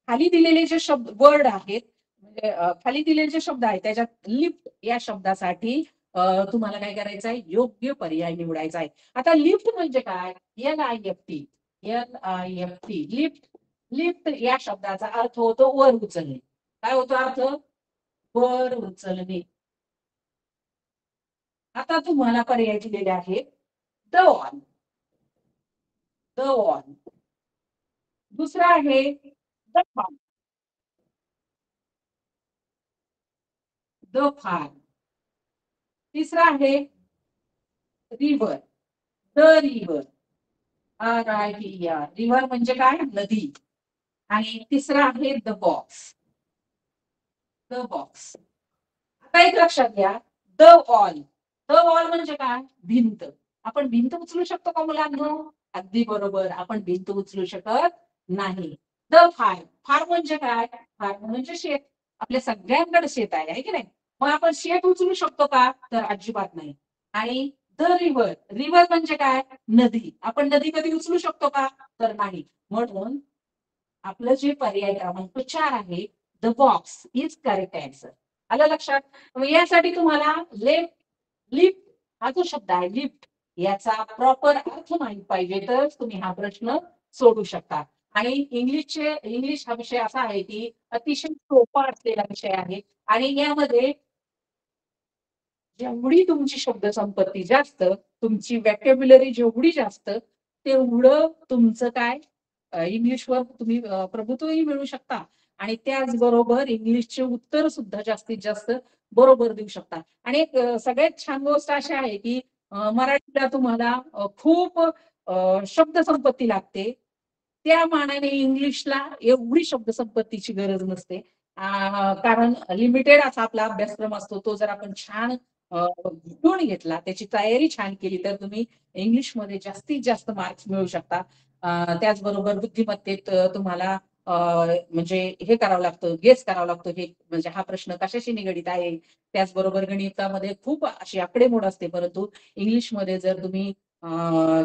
खाली दिलेले जे शब्द वर्ड आहेत म्हणजे खाली दिलेले जे शब्द आहेत त्याच्यात लिफ्ट या शब्दासाठी तुम्हाला काय करायचं आहे योग्य पर्याय निवडायचा आहे. आता लिफ्ट म्हणजे काय LIFT, LIFT लिफ्ट. लिफ्ट या शब्दाचा अर्थ होतो वर उचलणे. काय होतो अर्थ वर उचलणे. आता तुम्हाला पर्याय दिलेले आहेत द ऑन, द ऑन, दुसरा आहे द फार्म. The farm. तिसरा आहे river. The river. RIVER. River म्हणजे काय? नदी. आणि तिसरा आहे द बॉक्स. The box. आता एक लक्षात घ्या, द वॉल. द वॉल म्हणजे काय? भिंत. आपण भिंत उचलू शकतो का मुलांना? अगदी बरोबर, आपण भिंत उचलू शकत नाही. The form. फार्म म्हणजे काय? फार्म म्हणजे शेत. आपल्या सगळ्यांकडे शेत आहे की नाही? मग आपण शेत उचलू शकतो का? तर अजिबात नाही. आणि द रिव्हर. रिव्हर म्हणजे काय? नदी. आपण नदी कधी उचलू शकतो का? तर नाही. म्हणून आपलं जे पर्याय क्रमांक 4 आहे, the box is correct answer. आलं लक्षात? मग यासाठी तुम्हाला लिफ्ट हा जो शब्द आहे लिफ्ट याचा प्रॉपर अर्थ माहित पाहिजे तर तुम्ही हा प्रश्न सोडू शकता. आणि इंग्लिश हा विषय असा आहे की अतिशय सोपा असलेला विषय आहे आणि यामध्ये जेवढी तुमची शब्दसंपत्ती जास्त, तुमची व्हॅकॅब्युलरी जेवढी जास्त, तेवढं तुमचं काय इंग्लिशवर तुम्ही प्रभुत्वही मिळवू शकता आणि त्याचबरोबर इंग्लिशचे उत्तर सुद्धा जास्तीत जास्त बरोबर देऊ शकता. आणि एक सगळ्यात छान गोष्ट अशी आहे की मराठीला तुम्हाला खूप शब्दसंपत्ती लागते. त्या मानाने इंग्लिशला एवढी शब्दसंपत्तीची गरज नसते. कारण लिमिटेड असा आपला अभ्यासक्रम असतो. तो जर आपण छान घेऊन घेतला, त्याची तयारी छान केली तर तुम्ही इंग्लिशमध्ये जास्तीत जास्त मार्क्स मिळवू शकता. त्याचबरोबर बुद्धिमत्तेत तुम्हाला म्हणजे हे करावं लागतं, गेस करावं लागतं की म्हणजे हा प्रश्न कशाशी निगडीत आहे. त्याचबरोबर गणितामध्ये खूप अशी आकडेमोड असते, परंतु इंग्लिशमध्ये जर तुम्ही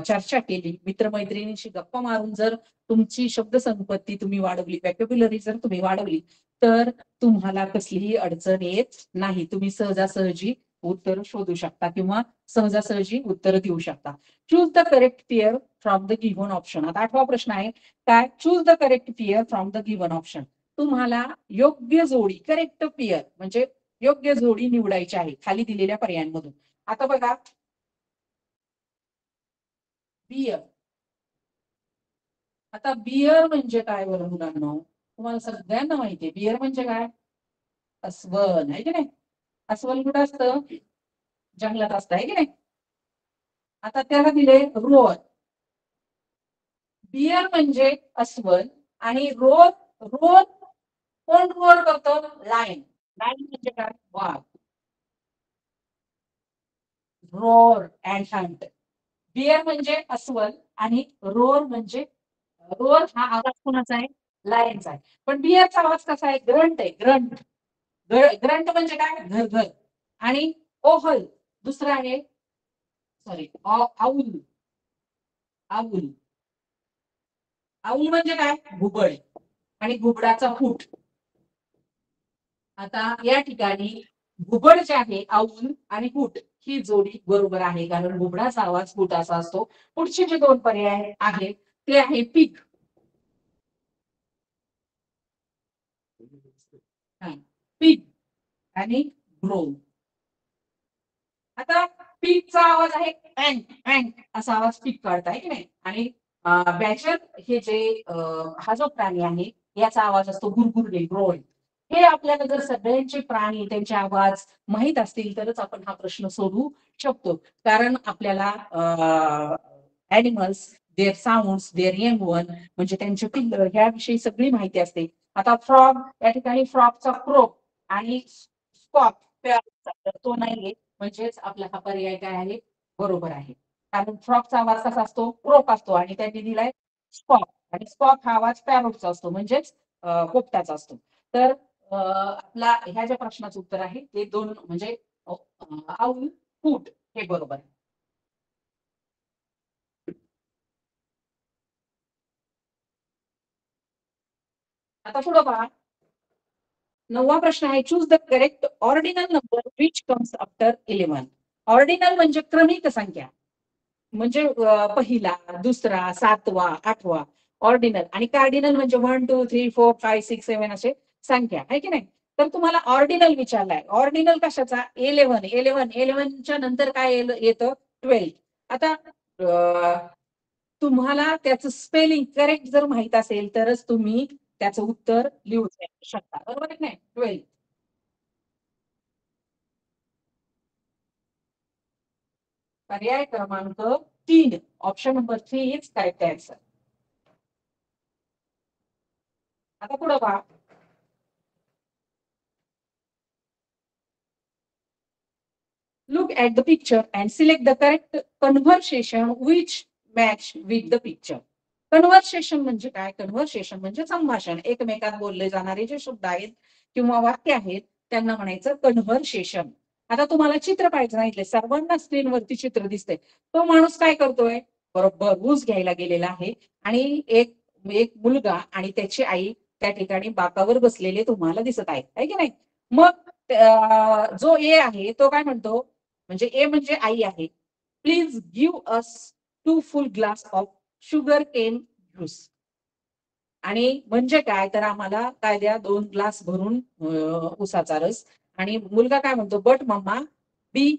चर्चा केली, मित्रमैत्रिणींशी गप्पा मारून जर तुमची शब्दसंपत्ती तुम्ही वाढवली, व्हॅकॅब्युलरी जर तुम्ही वाढवली, तर तुम्हाला कसलीही अडचण येत नाही. तुम्ही सहजासहजी उत्तर शोधू शकता किंवा सहजासहजी उत्तर देऊ शकता. Choose the correct pair from the given option. आता 8वा प्रश्न आहे काय? Choose the correct pair from the given option. तुम्हाला योग्य जोडी, करेक्ट पेअर म्हणजे योग्य जोडी निवडायची आहे खाली दिलेल्या पर्यायांमधून. आता बघा, बियर. आता बियर म्हणजे काय बरं मुलांना? तुम्हाला सगळ्यांना माहितीये बियर म्हणजे काय? अस्वल आहे की नाही? अस्वल कुठं असतं? जंगलात असतं आहे की नाही? आता त्याला दिले रोअर. बियर म्हणजे अस्वल आणि रोअर. रोअर कोण रोअर करतो? लायन. लायन म्हणजे काय? वाघ. Roar and hunt. बियर म्हणजे अस्वल आणि रोअर म्हणजे रोअर हा आवाज कोणाचा आहे? लायनचा आहे. पण बियरचा आवाज कसा आहे? ग्रंट आहे. ग्रंट. ग्रंट म्हणजे काय? घर घर. आणि ओहल दुसरं आहे. Sorry, owl. आऊल. आऊल म्हणजे काय? घुबड. आणि घुबडाचा फूट. आता या ठिकाणी घुबड जे आहे आऊल आणि फूट ही जोडी बरोबर आहे, कारण घुबडाचा आवाज फुटाचा असतो. पुढचे जे 2 पर्याय आहेत ते आहे पिग. पिग आणि ग्रो. आता पीकचा आवाज आहे अँक अँक असा आवाज पीक काढताय की नाही. आणि बॅचर हे जे हा जो प्राणी आहे याचा आवाज असतो गुरगुरणे, ग्रोल. हे आपल्याला जर सगळ्यांचे प्राणी त्यांचे आवाज माहीत असतील तरच आपण हा प्रश्न सोडवू शकतो. कारण आपल्याला animals, their sounds, their young one म्हणजे त्यांचे पिल्लं ह्याविषयी सगळी माहिती असते. आता फ्रॉग या ठिकाणी फ्रॉगचा क्रोक आणि स्कॉक तो नाहीये. म्हणजेच आपला हा पर्याय काय आहे? बरोबर आहे. कारण फ्रॉकचा आवाज कसा असतो? क्रोक असतो आणि त्यांनी दिलाय स्कॉक. आणि स्कॉक हा आवाज पॅरोटचा असतो म्हणजेच पोपटाचा असतो. तर आपला ह्या ज्या प्रश्नाचं उत्तर आहे ते 2 म्हणजे आऊल, फूट हे बरोबर आहे. आता पुढं पहा. 9वा प्रश्न आहे. Choose the correct ordinal number which comes after 11. Ordinal म्हणजे क्रमिक संख्या. म्हणजे पहिला, दुसरा, 7वा, 8वा ऑर्डिनल. आणि कार्डिनल म्हणजे 1, 2, 3, 4, 5, 6, 7 असे संख्या आहे की नाही. तर तुम्हाला ऑर्डिनल विचारलाय. ऑर्डिनल कशाचा? 11. 11 च्या नंतर काय येतं? 12. आता तुम्हाला त्याचं स्पेलिंग करेक्ट जर माहित असेल तरच तुम्ही त्याचं उत्तर लिहू शकता, बरोबर आहे नाही? 12. पर्याय क्रमांक 3, option number 3 is correct answer. आता पुढे पहा. Look at the picture and select the correct conversation which match with the picture. Conversation म्हणजे काय? कन्व्हर्सेशन म्हणजे संभाषण, एकमेकात बोलले जाणारे जे शब्द आहेत किंवा वाक्य आहेत त्यांना म्हणायचं कन्व्हर्सेशन. आता तुम्हाला चित्र पाहिजे सांगितले, सर्वांना स्क्रीनवरती चित्र दिसतंय. तो माणूस काय करतोय? बरोबर ऊस घ्यायला गेलेला आहे आणि एक एक मुलगा आणि त्याची आई त्या ठिकाणी बाकावर बसलेले तुम्हाला दिसत आहे की नाही? मग जो ए आहे तो काय म्हणतो? म्हणजे ए म्हणजे आई आहे. Please give us 2 full glass of sugar cane juice. आणि म्हणजे काय? तर आम्हाला काय द्या? 2 ग्लास भरून उसाचा रस. आणि मुलगा काय म्हणतो? बट मम्मा बी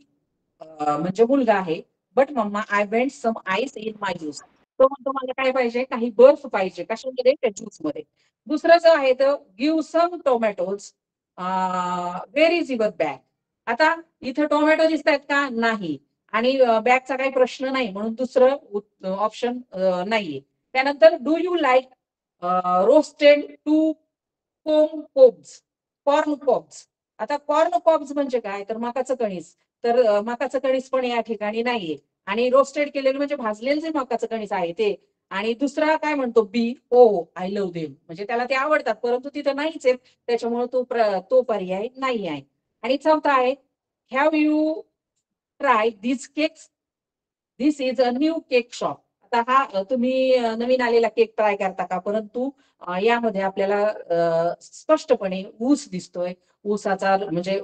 म्हणजे मुलगा आहे. But mamma I went some ice in my juice. तो म्हणतो मला काय पाहिजे? काही बर्फ पाहिजे. कशामध्ये? त्या ज्यूस मध्ये. दुसरं जो आहे तर give some tomatoes. Where is your bag? आता इथं टोमॅटो दिसत आहेत का? नाही. आणि बॅगचा काही प्रश्न नाही म्हणून दुसरं ऑप्शन नाहीये. त्यानंतर do you like roasted to cobs, corn cobs. आता कॉर्न कोब्स म्हणजे काय? तर मकाचं कणीस. तर मकाचं कणीस पण या ठिकाणी नाहीये. आणि रोस्टेड केलेलं म्हणजे भाजलेलं जे मकाचं कणीस आहे ते. आणि दुसरा काय म्हणतो? B oh I love them, म्हणजे त्याला ते आवडतात परंतु तिथं नाहीच आहेत, त्याच्यामुळे तो पर्याय नाही आहे. आणि चौथा आहे have you try this cakes? This is a new cake shop. आता हा तुम्ही नवीन आलेला केक ट्राय करता का? परंतु यामध्ये आपल्याला स्पष्टपणे ऊस दिसतोय. ऊसाचा म्हणजे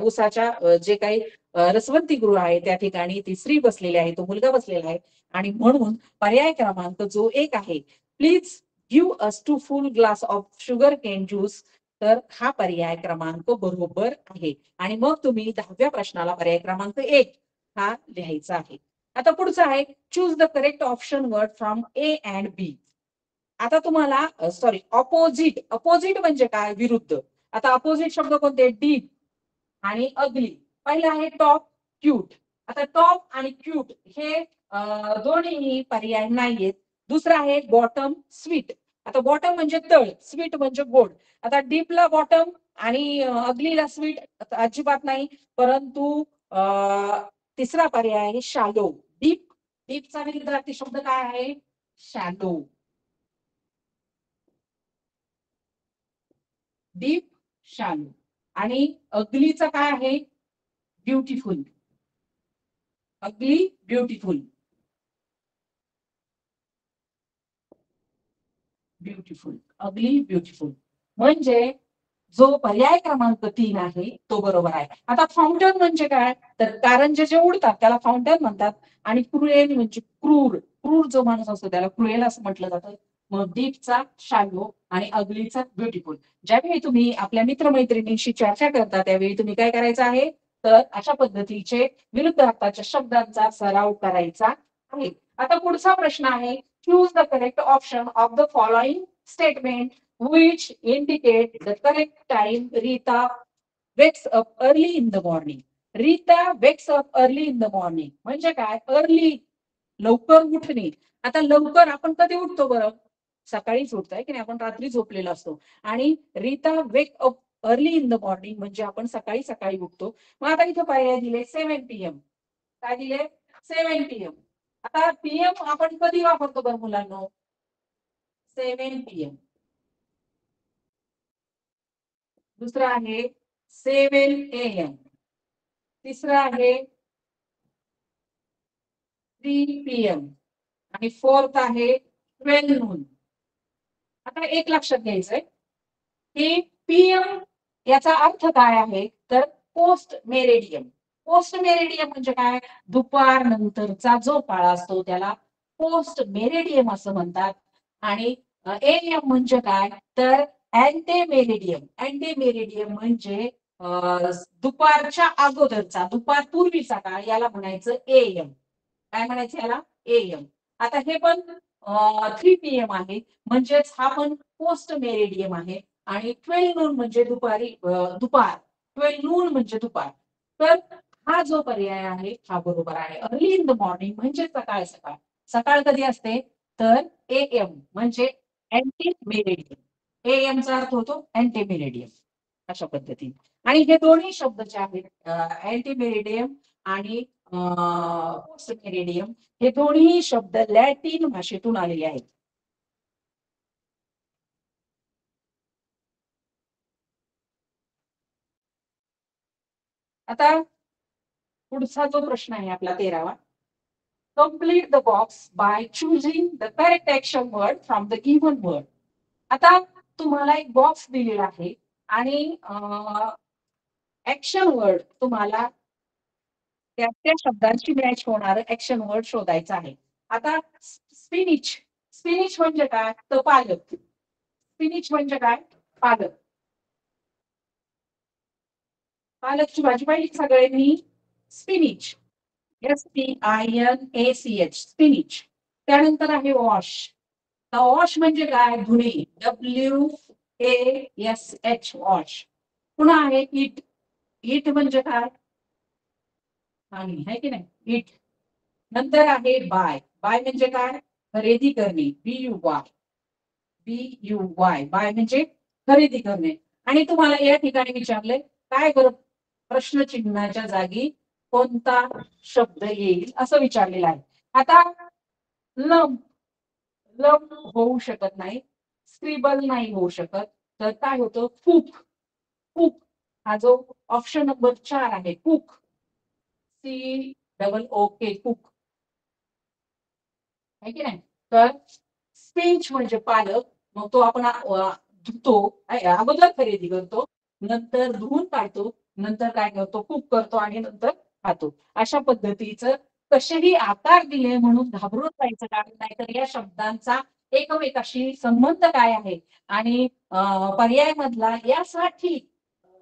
ऊसाच्या जे काही रसवंती गृह आहे त्या ठिकाणी ती स्त्री बसलेली आहे, तो मुलगा बसलेला आहे. आणि म्हणून पर्याय क्रमांक जो 1 आहे, please give us 2 full glass of sugar cane juice, तर हा पर्याय क्रमांक बरोबर आहे. आणि मग तुम्ही 10व्या प्रश्नाला पर्याय क्रमांक 1 हा लिहायचा आहे. आता पुढचा आहे choose the correct option word from A and B. आता तुम्हाला सॉरी ऑपोजिट. अपोजिट म्हणजे काय? विरुद्ध. आता अपोजिट शब्द कोणते? डीप आणि अगली. पहिला आहे टॉप, क्यूट. आता टॉप आणि क्यूट हे दोन्ही पर्याय नाहीयेत. दुसरा आहे बॉटम, स्वीट. आता बॉटम म्हणजे तळ, स्वीट म्हणजे गोड. आता डीपला बॉटम आणि अगलीला स्वीट अजिबात नाही. परंतु तिसरा पर्याय आहे शॅलो. डीप, डीपचा विरुद्धार्थी शब्द काय आहे? शॅलो. Deep, shallow. आणि अगलीचं काय आहे? ब्युटिफुल. अगली, ब्युटिफुल. ब्युटिफुल, अगली, ब्युटिफुल. म्हणजे जो पर्याय क्रमांक 3 आहे तो बरोबर आहे. आता फाउंटन म्हणजे काय? तर कारंजे जे उडतात त्याला फाउंटन म्हणतात. आणि क्रुएल म्हणजे क्रूर. क्रूर जो माणूस असतो त्याला क्रुएल असं म्हटलं जातं. मग डीपचा शॅलो आणि अगलीचा ब्युटिफुल. ज्यावेळी तुम्ही आपल्या मित्रमैत्रिणींशी चर्चा करता त्यावेळी तुम्ही काय करायचं आहे? तर अशा पद्धतीचे विरुद्ध अर्थाच्या शब्दांचा सराव करायचा आहे. आता पुढचा प्रश्न आहे choose the correct option of the following statement which indicate the correct time Rita wakes up early in the morning. Rita wakes up early in the morning. म्हणजे काय? अर्ली, लवकर उठणे. आता लवकर आपण कधी उठतो बरं? सकाळीच उठतोय की नाही? आपण रात्री झोपलेलो असतो. आणि Rita wake up early in the morning म्हणजे आपण सकाळी सकाळी उठतो. मग आता इथं पर्याय दिले 7 PM. काय दिले? 7 PM. आता PM आपण कधी वापरतो बरं मुलांना? 7 PM. दुसरा आहे 7 AM. तिसरा आहे 3 PM. आणि फोर्थ आहे 12 नून. आता एक लक्षात घ्यायचंय की PM याचा अर्थ काय आहे? तर पोस्ट मेरिडियम. पोस्ट मेरिडियम म्हणजे काय? दुपार नंतरचा जो काळ असतो त्याला पोस्ट मेरिडियम असं म्हणतात. आणि AM म्हणजे काय? तर अँटे मेरिडियम. अँटे मेरिडियम म्हणजे दुपारच्या अगोदरचा, दुपार पूर्वीचा काळ याला म्हणायचं AM. काय म्हणायचं याला? AM. आता हे पण 3 PM आहे, म्हणजेच हा पण पोस्ट मेरिडियम आहे आणि 12 नून म्हणजे दुपार 12 नून म्हणजे दुपार. तर हा जो पर्याय आहे हा बरोबर आहे. अर्ली इन द मॉर्निंग म्हणजे सकाळ सकाळ. सकाळ कधी असते तर AM म्हणजे अँटी मेरिडियम. AM चा अर्थ होतो अँटी मेरिडियम अशा पद्धतीने. आणि हे दोन्ही शब्द जे आहेत अँटी मेरिडियम आणि पोस्ट मेरिडियम हे दोन्ही शब्द लॅटिन भाषेतून आलेले आहेत. आता पुढचा जो प्रश्न आहे आपला 13वा. Complete the box by choosing the correct action word from the given word. आता तुम्हाला एक बॉक्स दिलेला आहे आणि ऍक्शन वर्ड तुम्हाला त्या शब्दांची मॅच होणार ऍक्शन वर्ड शोधायचं आहे. आता स्पिनिच. स्पिनिच म्हणजे काय तर पालक. स्पिनिच म्हणजे काय पालक. पालकची भाजी पाहिली सगळ्यांनी स्पिनिच. SPINACH spinach. त्यानंतर आहे वॉश. वॉश म्हणजे काय धुणे. WASH wash. पुन्हा आहे इट. इट म्हणजे काय पाणी आहे की नाही इट. नंतर आहे बाय. बाय म्हणजे काय खरेदी करणे. BUY बाय म्हणजे खरेदी करणे. आणि तुम्हाला या ठिकाणी विचारले काय बरं प्रश्नचिन्हाच्या जागी कोणता शब्द येईल असं विचारलेलं आहे. आता लंब. लंब होऊ शकत नाही. स्क्रिबल नाही होऊ शकत. तर काय होतं कुक. कुक हा जो ऑप्शन नंबर 4 आहे कुक. COOK कुक आहे की नाही. तर स्पिंच म्हणजे पालक. मग तो आपण धुतो अगोदर खरेदी करतो नंतर धुवून काढतो नंतर काय करतो कुक करतो आणि नंतर खातो. अशा पद्धतीचं कसेही आकार दिले म्हणून घाबरून जायचं कारण नाही तर या शब्दांचा एकमेकाशी संबंध काय आहे आणि पर्याय मधला यासाठी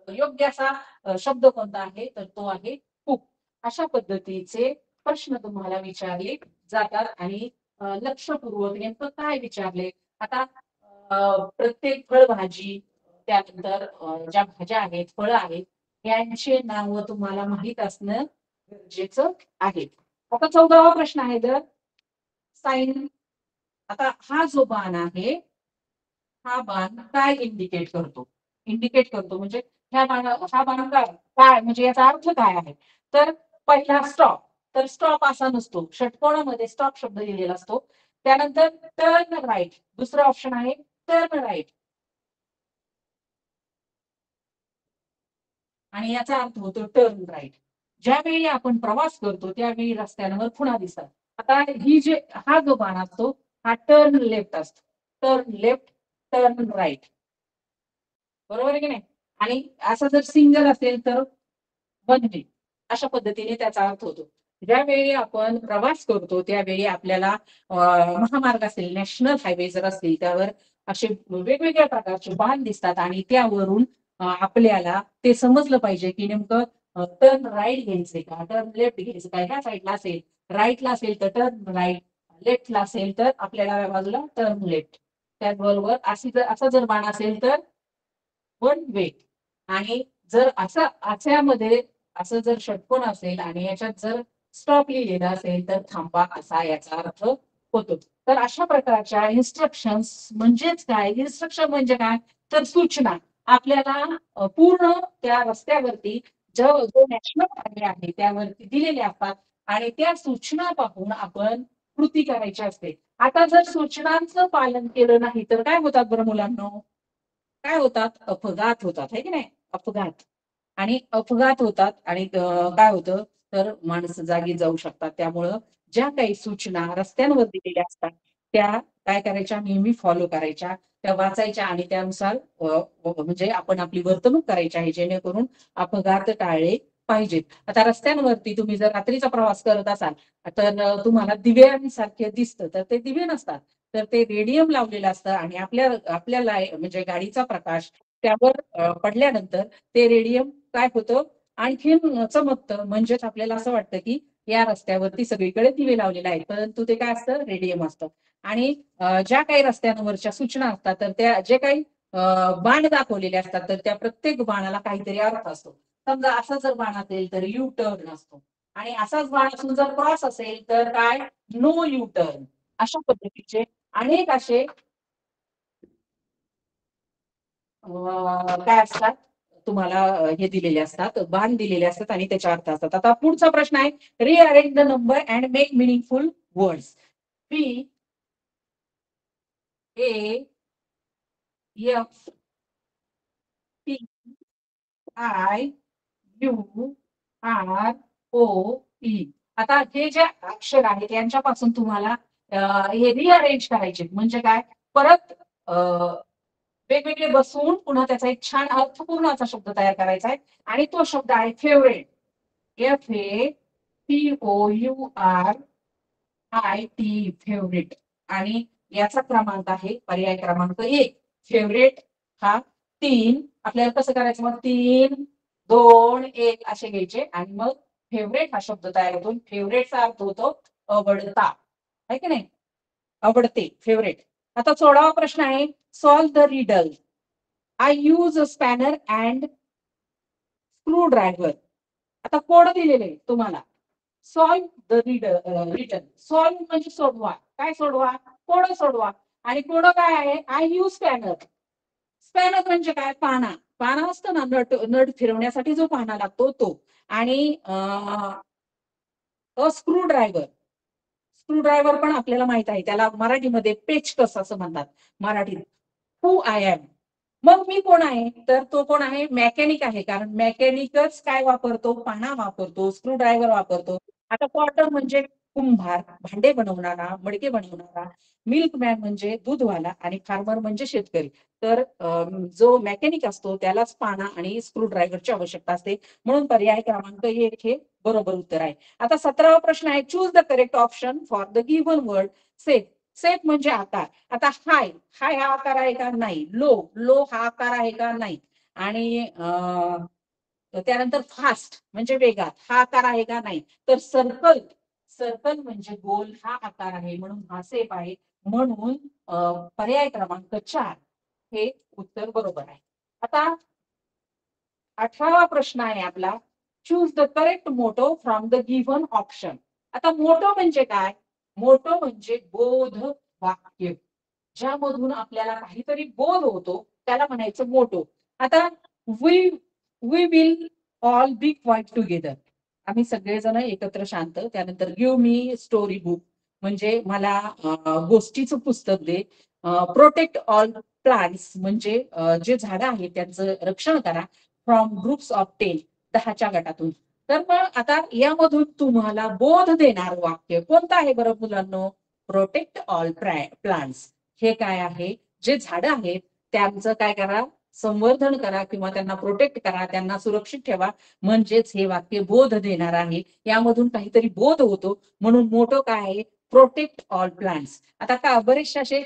योग्य असा शब्द कोणता आहे तर तो आहे कुक. अशा पद्धतीचे प्रश्न तुम्हाला विचारले जातात आणि लक्षपूर्वक नेमकं काय विचारले. आता प्रत्येक फळभाजी त्यानंतर ज्या भाज्या आहेत फळं आहेत यांचे नाव तुम्हाला माहित असणं गरजेचं आहे. आता 14वा प्रश्न आहे जर साइन. आता हा जो बाण आहे हा बाण काय इंडिकेट करतो. इंडिकेट करतो म्हणजे हा बाण काय काय म्हणजे याचा अर्थ काय आहे. तर पहिला स्टॉप. तर स्टॉप असा नसतो. षटकोनामध्ये स्टॉप शब्द लिहिलेला असतो. त्यानंतर टर्न राईट. दुसरं ऑप्शन आहे टर्न राईट. आणि याचा अर्थ होतो टर्न राईट. ज्यावेळी आपण प्रवास करतो त्यावेळी रस्त्यांवर खुणा दिसतात. आता हा जो बाण असतो हा टर्न लेफ्ट असतो. Turn left turn right. बरोबर आहे की नाही. आणि असं जर सिंगल असेल तर बनते. अशा पद्धतीने त्याचा अर्थ होतो. ज्यावेळी आपण प्रवास करतो त्यावेळी आपल्याला महामार्ग असेल नॅशनल हायवे जर असतील त्यावर असे वेगवेगळ्या प्रकारचे बाण दिसतात आणि त्यावरून आपल्याला ते समजलं पाहिजे की नेमकं टर्न राईट घ्यायचंय का टर्न लेफ्ट घ्यायचं का ह्या साईडला असेल राईटला असेल तर टर्न राईट लेफ्टला असेल तर आपल्याला या बाजूला टर्न लेफ्ट. त्याचबरोबर असा जर बाण असेल तर वन वे. आणि जर आच्यामध्ये असं जर षटकोन असेल आणि याच्यात जर स्टॉप लिहिलेला असेल तर थांबा असा याचा अर्थ होतो. तर अशा प्रकारच्या इन्स्ट्रक्शन्स म्हणजेच काय इन्स्ट्रक्शन म्हणजे काय तर सूचना आपल्याला पूर्ण त्या रस्त्यावरती जो नॅशनल हायवे आहे त्यावरती दिलेल्या असतात आणि त्या सूचना पाहून आपण कृती करायची असते. आता जर सूचनांचं पालन केलं नाही तर काय होतात बरं मुलांना काय होतात अपघात होतात है की नाही अपघात. आणि अपघात होतात आणि काय होतं तर माणसं जागी जाऊ शकतात. त्यामुळं ज्या काही सूचना रस्त्यांवर दिलेल्या असतात त्या काय करायच्या नेहमी फॉलो करायच्या त्या वाचायच्या आणि त्यानुसार म्हणजे आपण आपली वर्तणूक करायची आहे जेणेकरून अपघात टाळले पाहिजेत. आता रस्त्यांवरती तुम्ही जर रात्रीचा प्रवास करत असाल तर तुम्हाला दिव्यांसारखे दिसतं तर ते दिवे नसतात. तर ते रेडियम लावलेलं असतं आणि आपल्याला म्हणजे गाडीचा प्रकाश त्यावर पडल्यानंतर ते रेडियम काय होतं आणखीन चमकतं म्हणजेच आपल्याला असं वाटतं की या रस्त्यावरती सगळीकडे दिवे लावलेले आहेत, परंतु ते काय असतं, रेडियम असतं. आणि ज्या काही रस्त्यांवरच्या सूचना असतात, तर त्या जे काही बाण दाखवलेले असतात, तर त्या प्रत्येक बाणाला काहीतरी अर्थ असतो. समजा असा जर बाण असेल तर यू टर्न असतो, आणि असाच बाण असून जर क्रॉस असेल तर काय, नो यू टर्न. अशा पद्धतीचे अनेक असे काय असतात, तुम्हाला हे दिलेले असतात, बाण दिलेले असतात आणि त्याच्या अर्थ असतात. आता पुढचा प्रश्न आहे, rearrange the number and make meaningful words. P A F T I U R O E. आता हे जे अक्षर आहेत यांच्यापासून तुम्हाला हे रिअरेंज करायचे, म्हणजे काय, परत वेगवेगळे बसवून पुन्हा त्याचा एक छान अर्थपूर्ण असा शब्द तयार करायचा आहे. आणि तो शब्द आहे फेवरेट. FAPOURIT, favourite. आणि याचा क्रमांक आहे पर्याय क्रमांक 1. फेवरेट हा 3. आपल्याला कसं करायचं, मग 3 2 1 असे घ्यायचे आणि मग फेवरेट हा शब्द तयार होतो. फेवरेटचा अर्थ होतो आवडता, आहे की नाही, आवडते, फेवरेट. आता 16वा प्रश्न आहे, solve the riddle. I use a spanner and screw driver. आता कोड दिलेले आहे तुम्हाला. Solve the return. सॉल्व म्हणजे सोडवा. काय सोडवा, कोड सोडवा. आणि कोड काय आहे, आय यूज स्पॅनर. स्पॅनर म्हणजे काय, पाना. पाना असतं ना, नट नट फिरवण्यासाठी जो पाना लागतो तो. आणि स्क्रू ड्रायव्हर. स्क्रू ड्रायव्हर पण आपल्याला माहित आहे, त्याला मराठीमध्ये पेचकस असं म्हणतात मराठीत. हू आय एम. मग मी कोण आहे, तर तो कोण आहे, मेकॅनिक आहे. कारण मेकॅनिकच काय वापरतो, पाना वापरतो, स्क्रू ड्रायव्हर वापरतो. आता पॉटर म्हणजे कुंभार, भांडे बनवणारा, मडके बनवणारा. मिल्कमॅन म्हणजे दूधवाला, आणि फार्मर म्हणजे शेतकरी. तर जो मेकॅनिक असतो त्यालाच पाना आणि स्क्रू ड्रायव्हरची आवश्यकता असते. म्हणून पर्याय क्रमांक 1 हे बरोबर उत्तर आहे. आता 17वा प्रश्न आहे, choose the correct option for the given word safe. Safe म्हणजे आकार. आता हाय, हाय हा आकार आहे का, नाही. लो, लो हा आकार आहे का, नाही. आणि त्यानंतर फास्ट म्हणजे वेगात, हा आकार आहे का, नाही. तर सर्कल, सर्कल म्हणजे गोल हा आकार आहे, म्हणून हा सेफ आहे. म्हणून पर्याय क्रमांक 4 हे उत्तर बरोबर आहे. आता 18वा प्रश्न आहे आपला, choose the correct motto from the given option. आता मोटो म्हणजे काय, मोटो म्हणजे बोध वाक्य. ज्यामधून आपल्याला काहीतरी बोध होतो त्याला म्हणायचं मोटो. आता we we will all be quite together. आम्ही सगळेजण एकत्र शांत. त्यानंतर गिव्ह मी स्टोरी बुक, म्हणजे मला गोष्टीचं पुस्तक दे. प्रोटेक्ट ऑल प्लांट्स म्हणजे जे झाडं आहेत त्यांचं रक्षण करा. फ्रॉम ग्रुप्स ऑफ 10, 10च्या गटातून. तर मग आता यामधून तुम्हाला बोध देणार वाक्य कोणतं आहे बरं मुलांनो, प्रोटेक्ट ऑल प्लांट्स. हे काय आहे, जे झाडं आहेत त्यांचं काय करा, संवर्धन करा किंवा त्यांना प्रोटेक्ट करा, त्यांना सुरक्षित ठेवा. म्हणजेच हे वाक्य बोध देणार आहे. यामधून काहीतरी बोध होतो, म्हणून मोठं काय आहे, प्रोटेक्ट ऑल प्लांट्स. आता का बरेचसे असे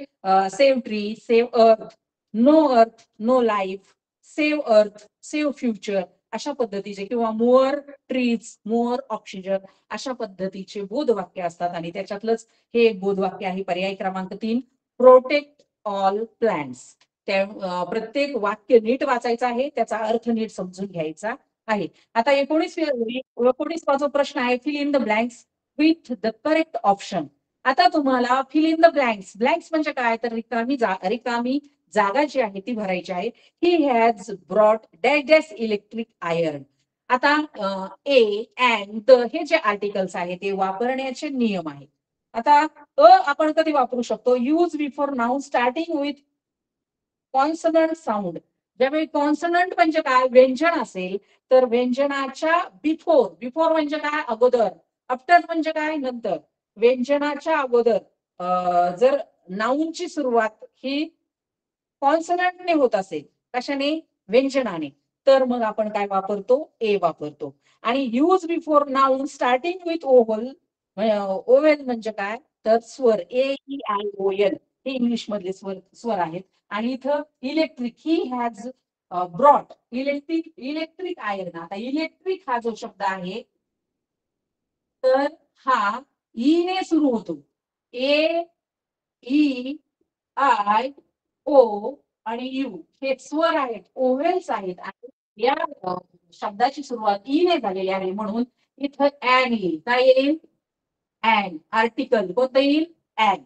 सेव्ह ट्री, सेव्ह अर्थ, नो अर्थ नो लाईफ, सेव्ह अर्थ सेव्ह फ्युचर, अशा पद्धतीचे, किंवा मोअर ट्रीज मोअर ऑक्सिजन, अशा पद्धतीचे बोधवाक्य असतात. आणि त्याच्यातलंच हे एक बोधवाक्य आहे, पर्याय क्रमांक 3, प्रोटेक्ट ऑल प्लांट्स. त्या प्रत्येक वाक्य नीट वाचायचं आहे, त्याचा अर्थ नीट समजून घ्यायचा आहे. आता 19वा जो प्रश्न आहे, fill in the blanks with the correct option. आता तुम्हाला fill in the blanks, blanks म्हणजे काय, तर रिकामी जागा जी आहे ती भरायची आहे. He has brought dash dash electric iron. आता ए अँड द हे जे आर्टिकल्स आहेत ते वापरण्याचे नियम आहेत. आता आपण कधी वापरू शकतो, use before noun starting with consonant sound. ज्यावेळी कॉन्सनंट म्हणजे काय, व्यंजन असेल तर व्यंजनाच्या बिफोर, बिफोर म्हणजे काय, अगोदर. आफ्टर म्हणजे काय, नंतर. व्यंजनाच्या अगोदर जर नाऊनची सुरुवात ही कॉन्सनंटने होत असेल, कशाने, व्यंजनाने, तर मग आपण काय वापरतो, ए वापरतो. आणि use before noun starting with oval. Oval म्हणजे काय, तर स्वर, AEION हे इंग्लिश मधले स्वर आहेत. आणि इथं electric, he has brought electric iron. आता इलेक्ट्रिक हा जो शब्द आहे तर हा ई ने सुरू होतो. ए, ई, आय, ओ आणि यू हे स्वर आहेत, ओव्हेल्स आहेत आणि या शब्दाची सुरुवात ई ने झालेली आहे म्हणून इथं ॲन येईल. काय येईल? ॲन. आर्टिकल कोणतं येईल? An.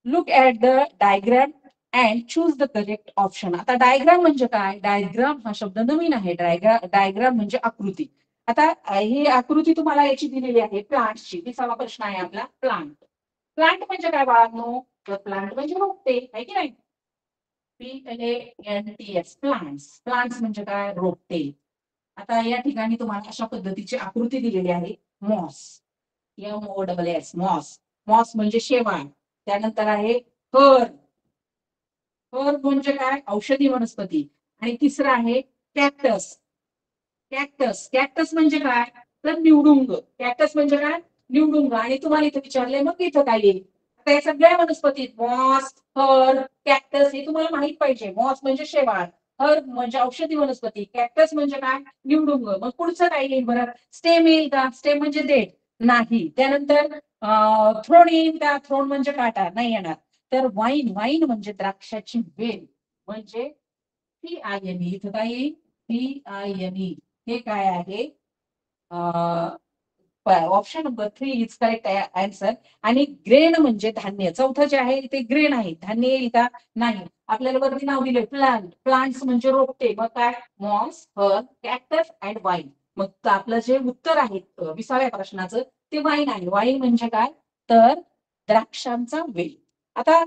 Look at the diagram and choose the correct option. आता डायग्राम म्हणजे काय? डायग्राम हा शब्द नवीन आहे. डायग्राम म्हणजे आकृती. आता ही आकृती तुम्हाला याची दिलेली आहे प्लांटची. 20वा प्रश्न आहे आपला प्लांट. प्लांट म्हणजे काय बाळांनो? तर प्लांट म्हणजे रोपटे आहे की नाही? PLANTS plants. प्लांट्स म्हणजे काय? रोपटे. आता या ठिकाणी तुम्हाला अशा पद्धतीची आकृती दिलेली आहे. मॉस. MOSS MOS. मॉस म्हणजे शेवाळ. त्यानंतर आहे फर. फर म्हणजे काय? औषधी वनस्पती. आणि तिसरं आहे कॅक्टस. कॅक्टस. कॅक्टस म्हणजे काय? तर निवडुंग. कॅक्टस म्हणजे काय? निवडुंग. आणि तुम्हाला इथं विचारलंय मग इथं काय येईल? आता या सगळ्या वनस्पतीत मॉस, फर, कॅक्टस हे तुम्हाला माहित पाहिजे. मॉस म्हणजे शेवाळ, फर म्हणजे औषधी वनस्पती, कॅक्टस म्हणजे काय? निवडुंग. मग पुढचं काय येईल बरं? स्टेम येईल का? स्टेम म्हणजे देठ नाही. त्यानंतर थ्रोन येईल का? थ्रोन म्हणजे काटा नाही येणार. तर वाईन. वाईन म्हणजे द्राक्षाची वेल म्हणजे PINE. इथं काय येईल? PINE. हे काय आहे? Option number 3 is correct answer. आणि ग्रेन म्हणजे धान्य. चौथं जे आहे ते ग्रेन आहे. धान्य येईल का? नाही. आपल्याला वरती नाव दिले प्लांट. प्लांट्स म्हणजे रोपटे. मग काय? Moss, fern, cactus and vine. मग आपलं जे उत्तर आहे 20व्या प्रश्नाचं ते वाईन आहे. वाईन म्हणजे काय? तर द्राक्षांचा वेल. आता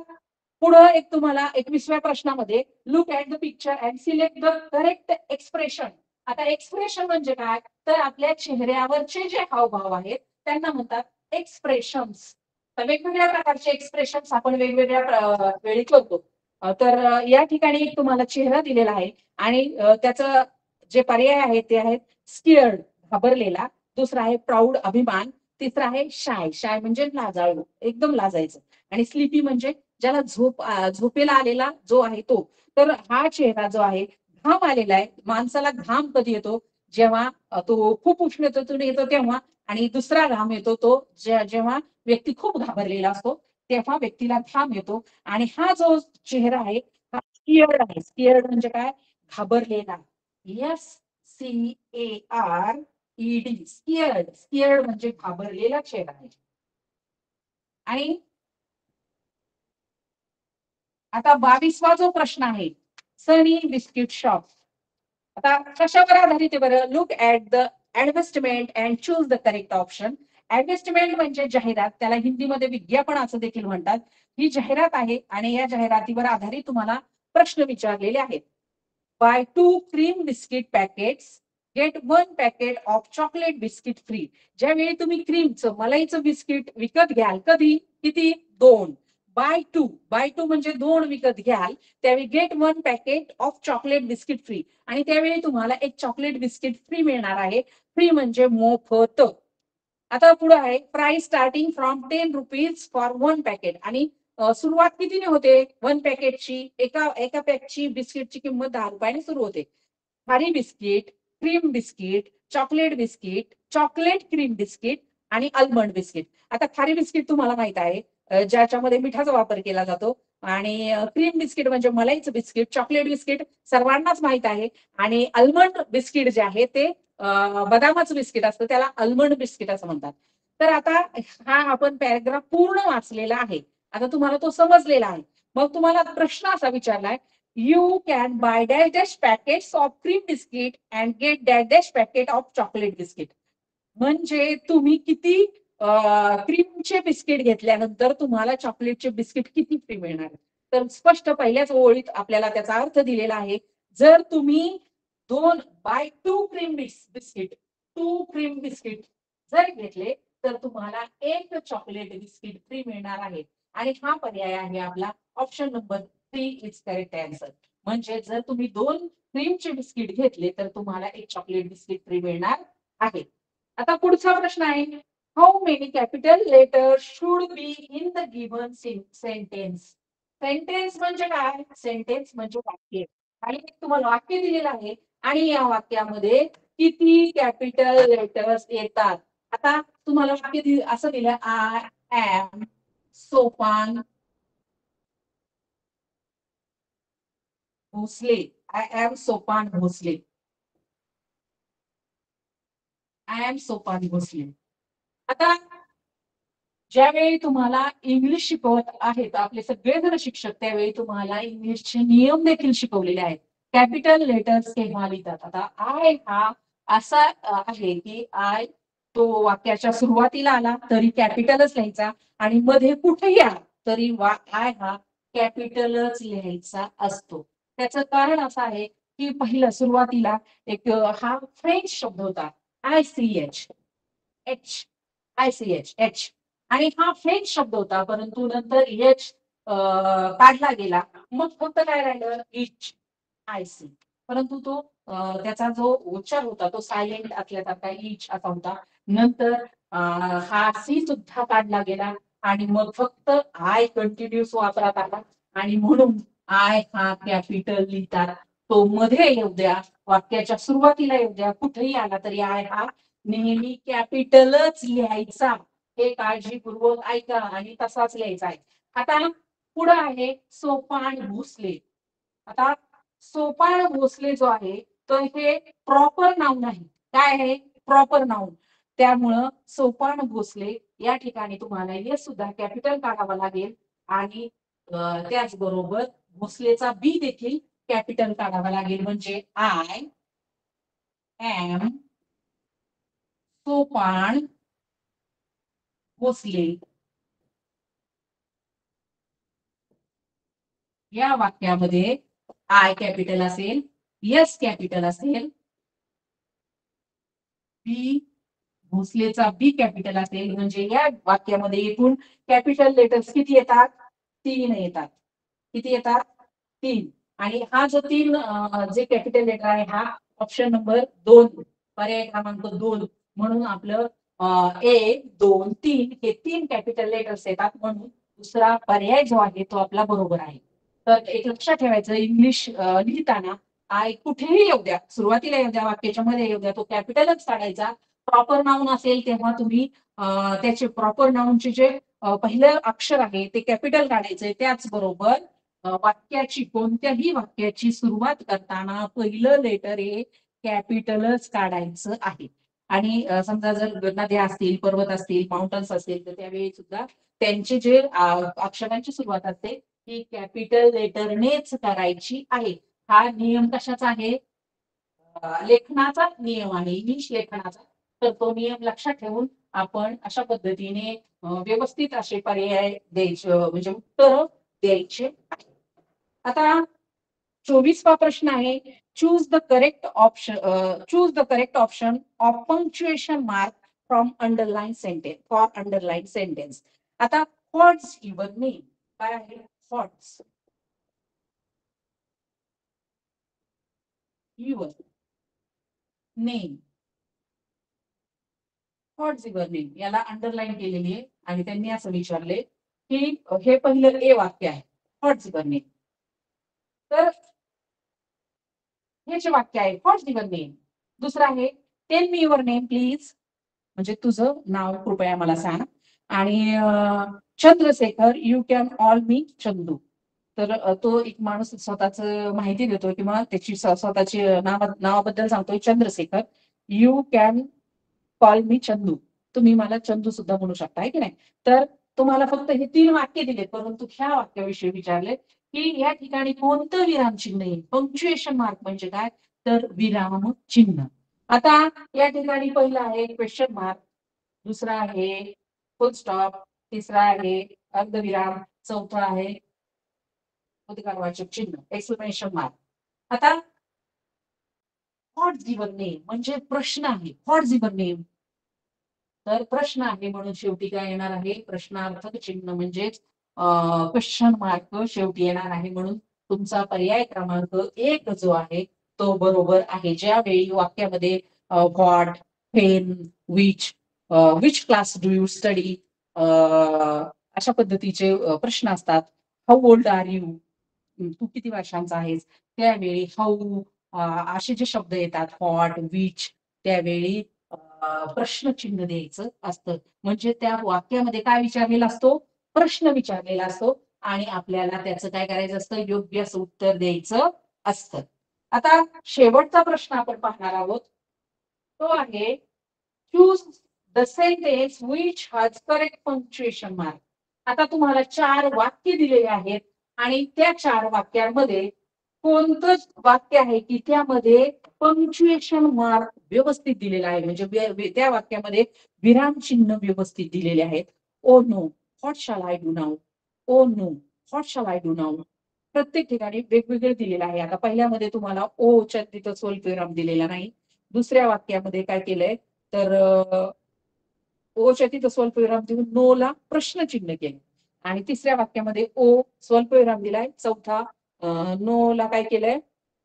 पुढं एक तुम्हाला 21व्या प्रश्नामध्ये look at the picture and select the correct expression. आता एक्सप्रेशन म्हणजे काय? तर आपल्या चेहऱ्यावरचे जे हावभाव आहेत त्यांना म्हणतात एक्सप्रेशन्स. तर वेगवेगळ्या प्रकारचे एक्सप्रेशन्स आपण वेगवेगळ्या वेळी करतो. तर या ठिकाणी एक तुम्हाला चेहरा दिलेला आहे आणि त्याचं जे पर्याय आहेत ते आहेत स्किअर्ड घाबरलेला, दुसरा आहे प्राऊड अभिमान, तिसरा आहे शाय. शाय म्हणजे लाजाळू, एकदम लाजायचं, आणि स्लीपी म्हणजे ज्याला झोपेला आलेला जो आहे तो. तर हा चेहरा जो आहे घाम आलेला आहे. माणसाला घाम कधी येतो? जेव्हा तो खूप उष्णतेतून येतो तेव्हा. आणि दुसरा घाम येतो तो जेव्हा व्यक्ती खूप घाबरलेला असतो तेव्हा व्यक्तीला घाम येतो. आणि हा जो चेहरा आहे हा स्किअर्ड आहे. स्किअर्ड म्हणजे काय? घाबरलेला. SCARED. स्किअर्ड. स्किअर्ड म्हणजे घाबरलेला चेहरा आहे. आणि आता 22वा जो प्रश्न आहे सनी बिस्किट शॉप. आता कशावर आधारित आहे बरं? Look at the advertisement and choose the correct option. Advertisement म्हणजे जाहिरात, त्याला हिंदीमध्ये विज्ञापन असं देखील म्हणतात. ही जाहिरात आहे आणि या जाहिरातीवर आधारित तुम्हाला प्रश्न विचारलेले आहेत. Buy 2 cream biscuit packets get 1 packet of chocolate biscuit free. ज्यावेळी तुम्ही क्रीमचं मलाईचं बिस्किट विकत घ्याल कधी? किती? 2. बाय टू म्हणजे 2 विकत घ्याल त्यावेळी get 1 packet of chocolate biscuit free. आणि त्यावेळी तुम्हाला एक चॉकलेट बिस्किट फ्री मिळणार आहे. फ्री म्हणजे मोफत. आता पुढे आहे price starting from 10 rupees for 1 packet. आणि सुरुवात कितीने होते? 1 पॅकेटची, एका पॅकची बिस्किटची किंमत 10 रुपयाने सुरू होते. खारी biscuit, cream biscuit, chocolate biscuit, chocolate cream biscuit आणि आल्मंड बिस्किट. आता खारी बिस्किट तुम्हाला माहित आहे ज्याच्यामध्ये मिठाचा वापर केला जातो. आणि क्रीम बिस्किट म्हणजे मलाईचं बिस्किट, चॉकलेट बिस्किट सर्वांनाच माहित आहे. आणि आल्मंड बिस्किट जे आहे ते बदामाचं बिस्किट असतं, त्याला आल्मंड बिस्किट असं म्हणतात. तर आता हा आपण पॅराग्राफ पूर्ण वाचलेला आहे. आता तुम्हाला तो समजलेला आहे. मग तुम्हाला प्रश्न असा विचारलाय, you can buy dash dash packets of cream biscuit and get dash dash packet of chocolate biscuit. म्हणजे तुम्ही किती क्रीमचे बिस्किट घेतल्यानंतर तुम्हाला चॉकलेटचे बिस्किट किती फ्री मिळणार? तर स्पष्ट पहिल्याच ओळीत आपल्याला त्याचा अर्थ दिलेला आहे. जर तुम्ही 2 buy 2 cream biscuit 2 cream biscuit जर घेतले तर तुम्हाला एक चॉकलेट बिस्किट फ्री मिळणार आहे. आणि हा पर्याय आहे आपला option number 3 is correct answer. म्हणजे जर तुम्ही 2 क्रीमचे बिस्किट घेतले तर तुम्हाला एक चॉकलेट बिस्किट फ्री मिळणार आहे. आता पुढचा प्रश्न आहे, how many capital letter should be in the given sentence. Sentence म्हणजे काय? सेंटेन्स म्हणजे वाक्य. आणि एक तुम्हाला वाक्य दिलेलं आहे आणि या वाक्यामध्ये किती कॅपिटल लेटर्स येतात? आता तुम्हाला वाक्य असं दिलं, I am Sopan Bhosle. I am Sopan Bhosle. I am Sopan Bhosle. आता ज्यावेळी तुम्हाला इंग्लिश शिकवत आहेत आपले सगळेजण शिक्षक, त्यावेळी तुम्हाला इंग्लिशचे नियम देखील शिकवलेले आहेत. कॅपिटल लेटर्स केव्हा लिहितात? आता आय हा असा आहे की आय तो वाक्याच्या सुरुवातीला आला तरी कॅपिटलच लिहायचा आणि मध्ये कुठेही आला तरी आय हा कॅपिटलच लिहायचा असतो. त्याचं कारण असं आहे की पहिलं सुरुवातीला एक हा फ्रेंच शब्द होता, ICH, एच, ICH, एच, आणि हा फ्रेंच शब्द होता, परंतु नंतर एच काढला गेला, मग फक्त काय राहिलं, इच, IC. परंतु तो त्याचा जो उच्चार होता तो सायलेंट असल्यासारखा इच असा होता. नंतर हा सी सुद्धा काढला गेला आणि मग फक्त आय कंटिन्युअस वापरात आला आणि म्हणून आय हा कॅपिटल लिहितात. तो मध्ये येऊ द्या, वाक्याच्या सुरुवातीला येऊ द्या, कुठेही आला तरी आय हा नेहमी कॅपिटलच लिहायचा. हे काळजीपूर्वक ऐका आणि तसाच लिहायचा आहे. आता पुढं आहे सोपान भोसले. आता सोपान भोसले जो आहे तो हे प्रॉपर नाऊन आहे. काय आहे? Proper noun. त्यामुळं सोपान भोसले या ठिकाणी तुम्हाला हे सुद्धा कॅपिटल काढावं लागेल आणि त्याचबरोबर भोसलेचा बी देखील कॅपिटल काढावा लागेल. म्हणजे आय एम सोपान भोसले या वाक्यामध्ये आय कॅपिटल असेल, एस कॅपिटल असेल, बी भोसलेचा बी कॅपिटल असेल. म्हणजे या वाक्यामध्ये एकूण कॅपिटल लेटर्स किती येतात? 3 येतात. किती येतात? 3. आणि हा जो 3 जे कॅपिटल लेटर आहे हा ऑप्शन नंबर 2, पर्याय क्रमांक 2, म्हणून आपलं 1, 2, 3 हे 3 कॅपिटल लेटर्स येतात, म्हणून दुसरा पर्याय जो आहे तो आपला बरोबर आहे. तर एक लक्षात ठेवायचं, इंग्लिश लिहिताना आय कुठेही येऊ द्या, सुरुवातीला येऊ द्या, वाक्याच्या मध्ये येऊ द्या, तो कॅपिटलच काढायचा. प्रॉपर नाऊन असेल तेव्हा तुम्ही त्याचे प्रॉपर नाऊनचे जे पहिलं अक्षर आहे ते कॅपिटल काढायचंय. त्याचबरोबर वाक्याची कोणत्याही वाक्याची सुरुवात करताना पहिलं लेटर हे कॅपिटलच काढायचं आहे. आणि समजा जर नद्या असतील, पर्वत असतील, माउंटन्स असतील, तर त्यावेळी सुद्धा त्यांचे जे अक्षरांची सुरुवात असते ती कॅपिटल लेटरनेच करायची आहे. हा नियम कशाचा आहे? लेखनाचा नियम आहे, इंग्लिश लेखनाचा. तर तो नियम लक्षात ठेवून आपण अशा पद्धतीने व्यवस्थित असे पर्याय द्यायचे, म्हणजे उत्तर द्यायचे. आता 24वा प्रश्न आहे, choose the correct option of punctuation mark from underline sentence for underline sentence. आता व्हॉट्स युअर नेम काय आहे? What's your name. What's your name याला अंडरलाईन केलेली आहे आणि त्यांनी असं विचारले की हे पहिलं ए वाक्य आहे, व्हॉट्स युअर नेम. तर हे जे वाक्य आहे, व्हॉट्स युअर नेम. दुसरं आहे, tell me your name please, म्हणजे तुझं नाव कृपया मला सांग. आणि चंद्रशेखर, यू कॅन ऑल मी चंदू. तर तो एक माणूस स्वतःच माहिती देतोय किंवा त्याची स्वतःची नावाबद्दल सांगतोय, चंद्रशेखर, यू कॅन कॉल मी चंदू. तुम्ही मला चंदू सुद्धा म्हणू शकता, आहे की नाही? तर तुम्हाला फक्त हे 3 वाक्य दिले, परंतु ह्या वाक्याविषयी विचारले की या ठिकाणी कोणतं विराम चिन्ह आहे? पंक्च्युएशन मार्क म्हणजे काय? तर विराम चिन्ह. आता या ठिकाणी पहिला आहे क्वेश्चन मार्क, दुसरा आहे फुल स्टॉप, तिसरा आहे अर्धविराम, चौथा आहे उद्गारवाचक चिन्ह, एक्सक्लेमेशन मार्क. आता व्हॉट्स युअर नेम म्हणजे प्रश्न आहे. व्हॉट्स युअर नेम तर प्रश्न आहे, म्हणून शेवटी काय येणार आहे? प्रश्नार्थक चिन्ह म्हणजेच क्वेश्चन मार्क शेवटी येणार आहे. म्हणून तुमचा पर्याय क्रमांक 1 जो आहे तो बरोबर आहे. ज्यावेळी वाक्यामध्ये what, when, which class do you study अशा पद्धतीचे प्रश्न असतात. हाऊ ओल्ड आर यू, तू किती वर्षांचा आहेस, त्यावेळी हाऊ असे जे शब्द येतात, व्हॉट, विच, त्यावेळी प्रश्नचिन्ह द्यायचं असतं. म्हणजे त्या वाक्यामध्ये काय विचारलेला असतो, प्रश्न विचारलेला असतो आणि आपल्याला त्याचं काय करायचं असतं, योग्य असं उत्तर द्यायचं असतं. आता शेवटचा प्रश्न आपण पाहणार आहोत, तो आहे choose the sentence which has correct punctuation mark. आता तुम्हाला 4 वाक्य दिलेली आहेत आणि त्या 4 वाक्यांमध्ये कोणतं वाक्य आहे की त्यामध्ये पंक्च्युएशन मार्क व्यवस्थित दिलेला आहे, म्हणजे त्या वाक्यामध्ये विरामचिन्ह व्यवस्थित दिलेले आहेत. Oh no, what shall I do now? Oh no, what shall I do now? प्रत्येक ठिकाणी वेगवेगळे दिलेलं आहे. आता पहिल्यामध्ये तुम्हाला ओच्या तिथं स्वल्पविराम दिलेला नाही. दुसऱ्या वाक्यामध्ये काय केलंय, तर ओच्या तिथं स्वल्पविराम देऊन नो ला प्रश्नचिन्ह केलं आणि तिसऱ्या वाक्यामध्ये ओ स्वल्पविराम दिलाय. चौथा नो ला काय केलंय,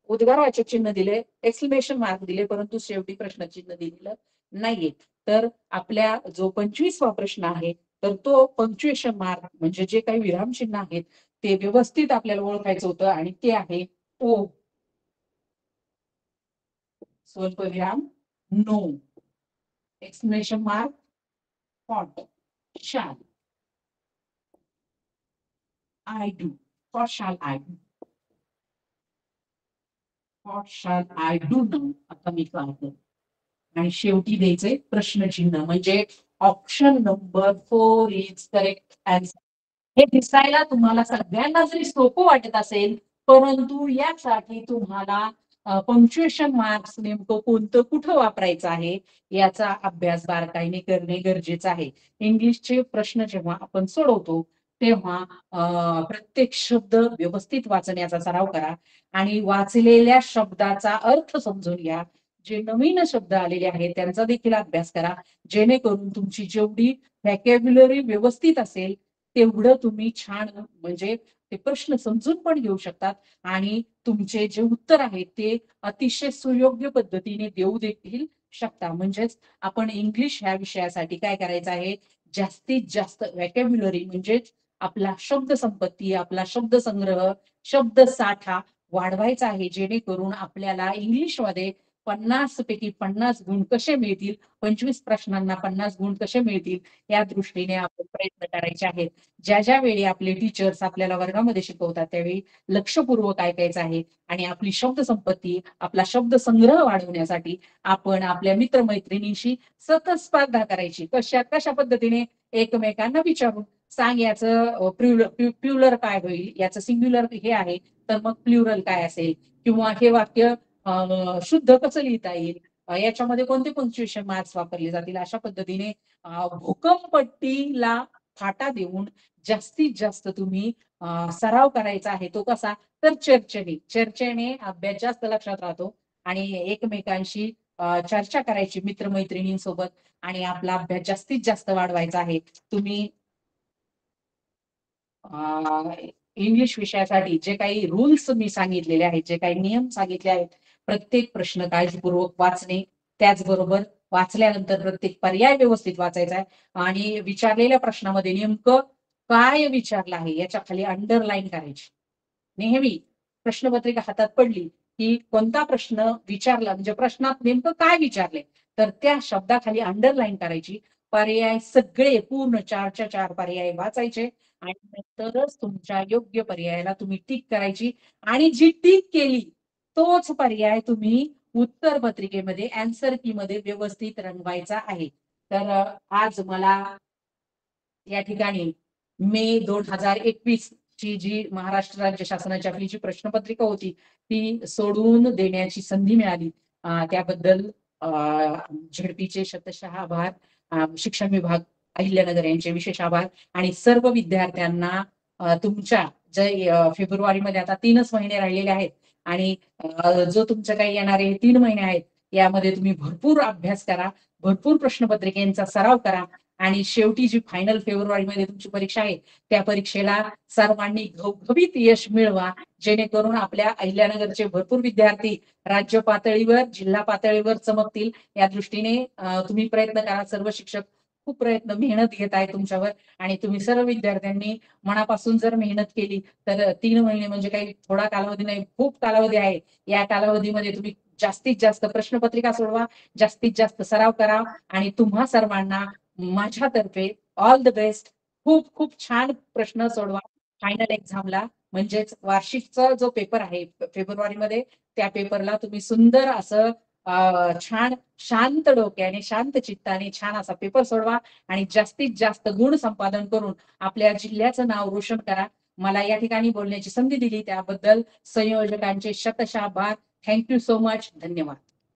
उद्गारवाचक चिन्ह दिले, एक्सक्लेमेशन मार्क दिले, परंतु शेवटी प्रश्नचिन्ह दिलेलं नाहीये. तर आपल्या जो 25वा प्रश्न आहे, तर तो पंक्च्युएशन मार्क म्हणजे जे काही विरामचिन्ह आहेत ते व्यवस्थित आपल्याला ओळखायचं होतं आणि ते आहे ओ स्वल्पविराम, no, exclamation mark, what, shall I do, what shall I do, what shall I do now, आता मी काय करू. आणि शेवटी द्यायचंय प्रश्नचिन्ह, म्हणजे option number 4 is correct answer. हे दिसायला तुम्हाला सगळ्यांना जरी सोपं वाटत असेल, परंतु यासाठी तुम्हाला पंक्च्युएशन मार्क्स नेमकं कोणतं कुठं वापरायचं आहे याचा अभ्यास बारकाईने करणे गरजेचं आहे. इंग्लिशचे प्रश्न जेव्हा आपण सोडवतो तेव्हा प्रत्येक शब्द व्यवस्थित वाचण्याचा सराव करा आणि वाचलेल्या शब्दाचा अर्थ समजून घ्या. जे नवीन शब्द आलेले आहेत त्यांचा देखील अभ्यास करा, जेणेकरून तुमची जेवढी व्हॅकॅब्युलरी व्यवस्थित असेल तेवढं तुम्ही छान म्हणजे ते प्रश्न समजून पण घेऊ शकतात आणि तुमचे जे उत्तर आहेत ते अतिशय सुयोग्य पद्धतीने देऊ देखील शकता. म्हणजेच आपण इंग्लिश ह्या विषयासाठी काय करायचं आहे, जास्तीत जास्त व्हॅकॅब्युलरी म्हणजेच आपला शब्द संपत्ती, आपला शब्द संग्रह, शब्द साठा वाढवायचा आहे, जेणेकरून आपल्याला इंग्लिशमध्ये 50 पैकी 50 गुण कसे मिळतील, 25 प्रश्नांना 50 गुण कसे मिळतील या दृष्टीने आपण प्रयत्न करायचे आहेत. ज्या ज्या वेळी आपले टीचर्स आपल्याला वर्गामध्ये शिकवतात त्यावेळी लक्षपूर्वक ऐकायचं आहे आणि आपली शब्द संपत्ती, आपला शब्द संग्रह वाढवण्यासाठी आपण आपल्या मित्रमैत्रिणींशी सतत स्पर्धा करायची. कशा कशा पद्धतीने, एकमेकांना विचारून सांग याचं प्लुरल काय होईल, याचं सिंग्युलर हे आहे तर मग प्लुरल काय असेल, किंवा हे वाक्य शुद्ध कसं लिहिता येईल, याच्यामध्ये कोणते पंक्च्युएशन मार्क्स वापरले जातील, अशा पद्धतीने भूकंपट्टीला फाटा देऊन जास्तीत जास्त तुम्ही सराव करायचा आहे. तो कसा, तर चर्चेने अभ्यास जास्त लक्षात राहतो आणि एकमेकांशी चर्चा करायची मित्रमैत्रिणींसोबत आणि आपला अभ्यास जास्तीत जास्त वाढवायचा आहे. तुम्ही इंग्लिश विषयासाठी जे काही रूल्स मी सांगितलेले आहेत, जे काही नियम सांगितले आहेत, प्रत्येक प्रश्न काळजीपूर्वक वाचणे, त्याचबरोबर वाचल्यानंतर प्रत्येक पर्याय व्यवस्थित वाचायचा आहे आणि विचारलेल्या प्रश्नामध्ये नेमकं काय विचारलं आहे याच्या खाली अंडरलाईन करायची. नेहमी प्रश्नपत्रिका हातात पडली की कोणता प्रश्न विचारला, म्हणजे प्रश्नात नेमकं काय विचारले, तर त्या शब्दाखाली अंडरलाईन करायची. पर्याय सगळे पूर्ण 4च्या 4 पर्याय वाचायचे आणि नंतरच तुमच्या योग्य पर्यायाला तुम्ही टिक करायची आणि जी टिक केली तोच पर्याय तुम्ही उत्तर पत्रिकेमध्ये आन्सर की मध्ये व्यवस्थित रंगवायचा आहे. तर आज मला या ठिकाणी मे 2021 ची जी महाराष्ट्र राज्य शासनाची आपली जी प्रश्नपत्रिका होती ती सोडवून देण्याची संधी मिळाली, त्याबद्दल झेडपीचे शतशः आभार, शिक्षण विभाग अहिल्यानगर यांचे विशेष आभार आणि सर्व विद्यार्थ्यांना तुमच्या जे फेब्रुवारीमध्ये आता 3च महिने राहिलेले आहेत आणि जो तुमचं काही येणारे 3 महिने आहेत यामध्ये तुम्ही भरपूर अभ्यास करा, भरपूर प्रश्नपत्रिकेचा सराव करा आणि शेवटी जी फायनल फेब्रुवारीमध्ये तुमची परीक्षा आहे त्या परीक्षेला सर्वांनी घवघवीत यश मिळवा, जेणेकरून आपल्या अहिल्यानगरचे भरपूर विद्यार्थी राज्य पातळीवर, जिल्हा पातळीवर चमकतील. या दृष्टीने तुम्ही प्रयत्न करा. सर्व शिक्षक खूप प्रयत्न मेहनत घेत आहे तुमच्यावर आणि तुम्ही सर्व विद्यार्थ्यांनी मनापासून जर मेहनत केली तर 3 महिने म्हणजे काही थोडा कालावधी नाही, खूप कालावधी आहे. या कालावधीमध्ये तुम्ही जास्तीत जास्त प्रश्नपत्रिका सोडवा, जास्तीत जास्त सराव करा आणि तुम्हा सर्वांना माझ्यातर्फे ऑल द बेस्ट. खूप खूप छान प्रश्न सोडवा फायनल एक्झामला, म्हणजेच वार्षिकचा जो पेपर आहे फेब्रुवारीमध्ये, त्या पेपरला तुम्ही सुंदर असं छान शांत डोक्याने शांत चित्ताने छान असा पेपर सोडवा आणि जास्तीत जास्त गुण संपादन करून आपल्या जिल्ह्याचं नाव रोशन करा. मला या ठिकाणी बोलण्याची संधी दिली त्याबद्दल संयोजकांचे शतशः आभार. Thank you so much. धन्यवाद.